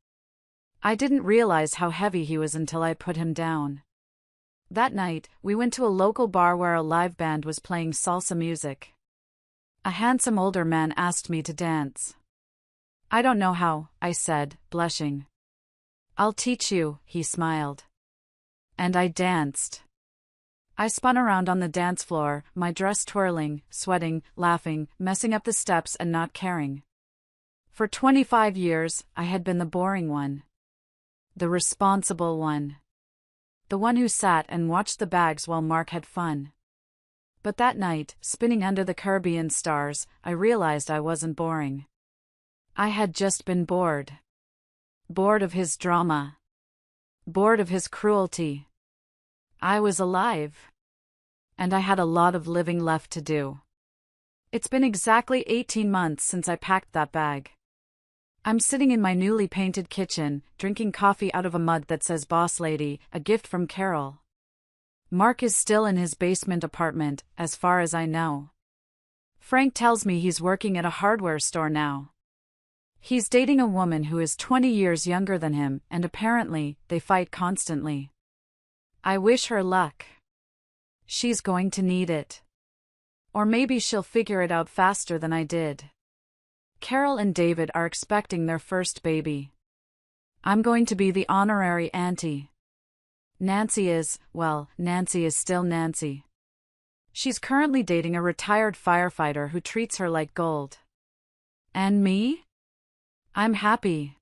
I didn't realize how heavy he was until I put him down. That night, we went to a local bar where a live band was playing salsa music. A handsome older man asked me to dance. I don't know how, I said, blushing. I'll teach you, he smiled. And I danced. I spun around on the dance floor, my dress twirling, sweating, laughing, messing up the steps and not caring. For 25 years, I had been the boring one. The responsible one. The one who sat and watched the bags while Mark had fun. But that night, spinning under the Caribbean stars, I realized I wasn't boring. I had just been bored. Bored of his drama. Bored of his cruelty. I was alive. And I had a lot of living left to do. It's been exactly 18 months since I packed that bag. I'm sitting in my newly painted kitchen, drinking coffee out of a mug that says Boss Lady, a gift from Carol. Mark is still in his basement apartment, as far as I know. Frank tells me he's working at a hardware store now. He's dating a woman who is 20 years younger than him, and apparently, they fight constantly. I wish her luck. She's going to need it. Or maybe she'll figure it out faster than I did. Carol and David are expecting their first baby. I'm going to be the honorary auntie. Nancy is still Nancy. She's currently dating a retired firefighter who treats her like gold. And me? I'm happy.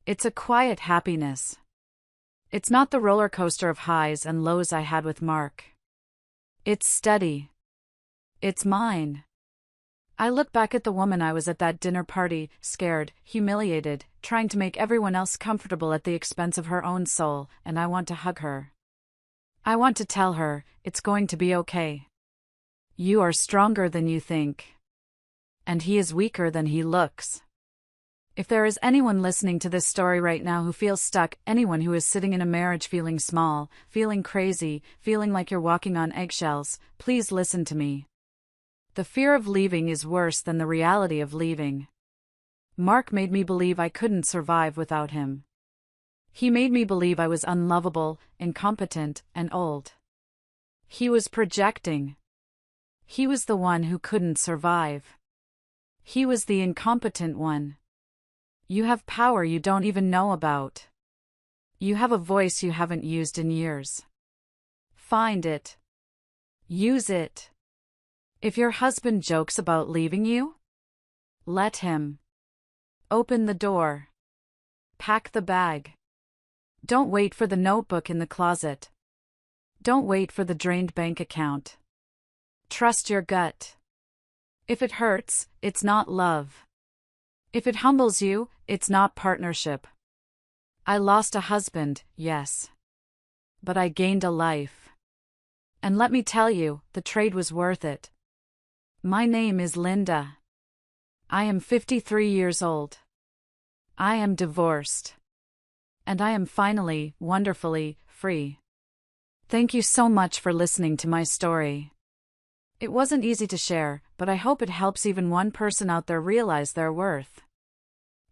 It's a quiet happiness. It's not the roller coaster of highs and lows I had with Mark. It's steady. It's mine. I look back at the woman I was at that dinner party, scared, humiliated, trying to make everyone else comfortable at the expense of her own soul, and I want to hug her. I want to tell her, it's going to be okay. You are stronger than you think. And he is weaker than he looks. If there is anyone listening to this story right now who feels stuck, anyone who is sitting in a marriage feeling small, feeling crazy, feeling like you're walking on eggshells, please listen to me. The fear of leaving is worse than the reality of leaving. Mark made me believe I couldn't survive without him. He made me believe I was unlovable, incompetent, and old. He was projecting. He was the one who couldn't survive. He was the incompetent one. You have power you don't even know about. You have a voice you haven't used in years. Find it. Use it. If your husband jokes about leaving you, let him. Open the door. Pack the bag. Don't wait for the notebook in the closet. Don't wait for the drained bank account. Trust your gut. If it hurts, it's not love. If it humbles you, it's not partnership. I lost a husband, yes. But I gained a life. And let me tell you, the trade was worth it. My name is Linda. I am 53 years old. I am divorced. And I am finally, wonderfully, free. Thank you so much for listening to my story. It wasn't easy to share, but I hope it helps even one person out there realize their worth.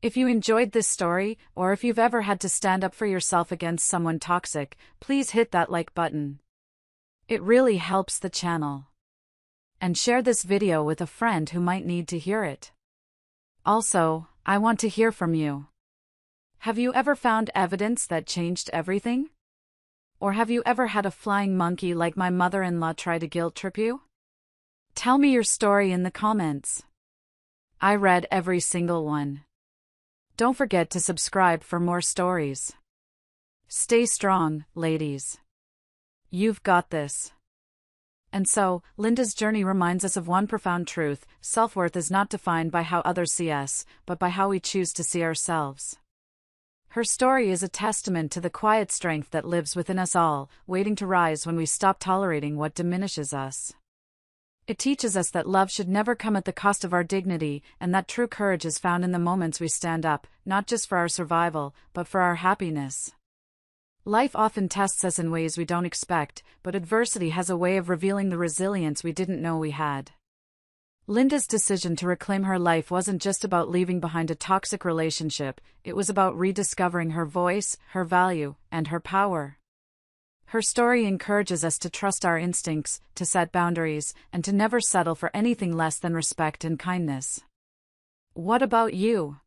If you enjoyed this story, or if you've ever had to stand up for yourself against someone toxic, please hit that like button. It really helps the channel. And share this video with a friend who might need to hear it. Also, I want to hear from you. Have you ever found evidence that changed everything? Or have you ever had a flying monkey like my mother-in-law try to guilt trip you? Tell me your story in the comments. I read every single one. Don't forget to subscribe for more stories. Stay strong, ladies. You've got this. And so, Linda's journey reminds us of one profound truth: self-worth is not defined by how others see us, but by how we choose to see ourselves. Her story is a testament to the quiet strength that lives within us all, waiting to rise when we stop tolerating what diminishes us. It teaches us that love should never come at the cost of our dignity, and that true courage is found in the moments we stand up, not just for our survival, but for our happiness. Life often tests us in ways we don't expect, but adversity has a way of revealing the resilience we didn't know we had. Linda's decision to reclaim her life wasn't just about leaving behind a toxic relationship, it was about rediscovering her voice, her value, and her power. Her story encourages us to trust our instincts, to set boundaries, and to never settle for anything less than respect and kindness. What about you?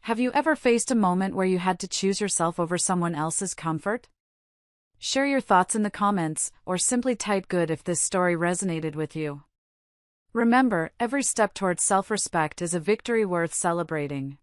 Have you ever faced a moment where you had to choose yourself over someone else's comfort? Share your thoughts in the comments, or simply type good if this story resonated with you. Remember, every step towards self-respect is a victory worth celebrating.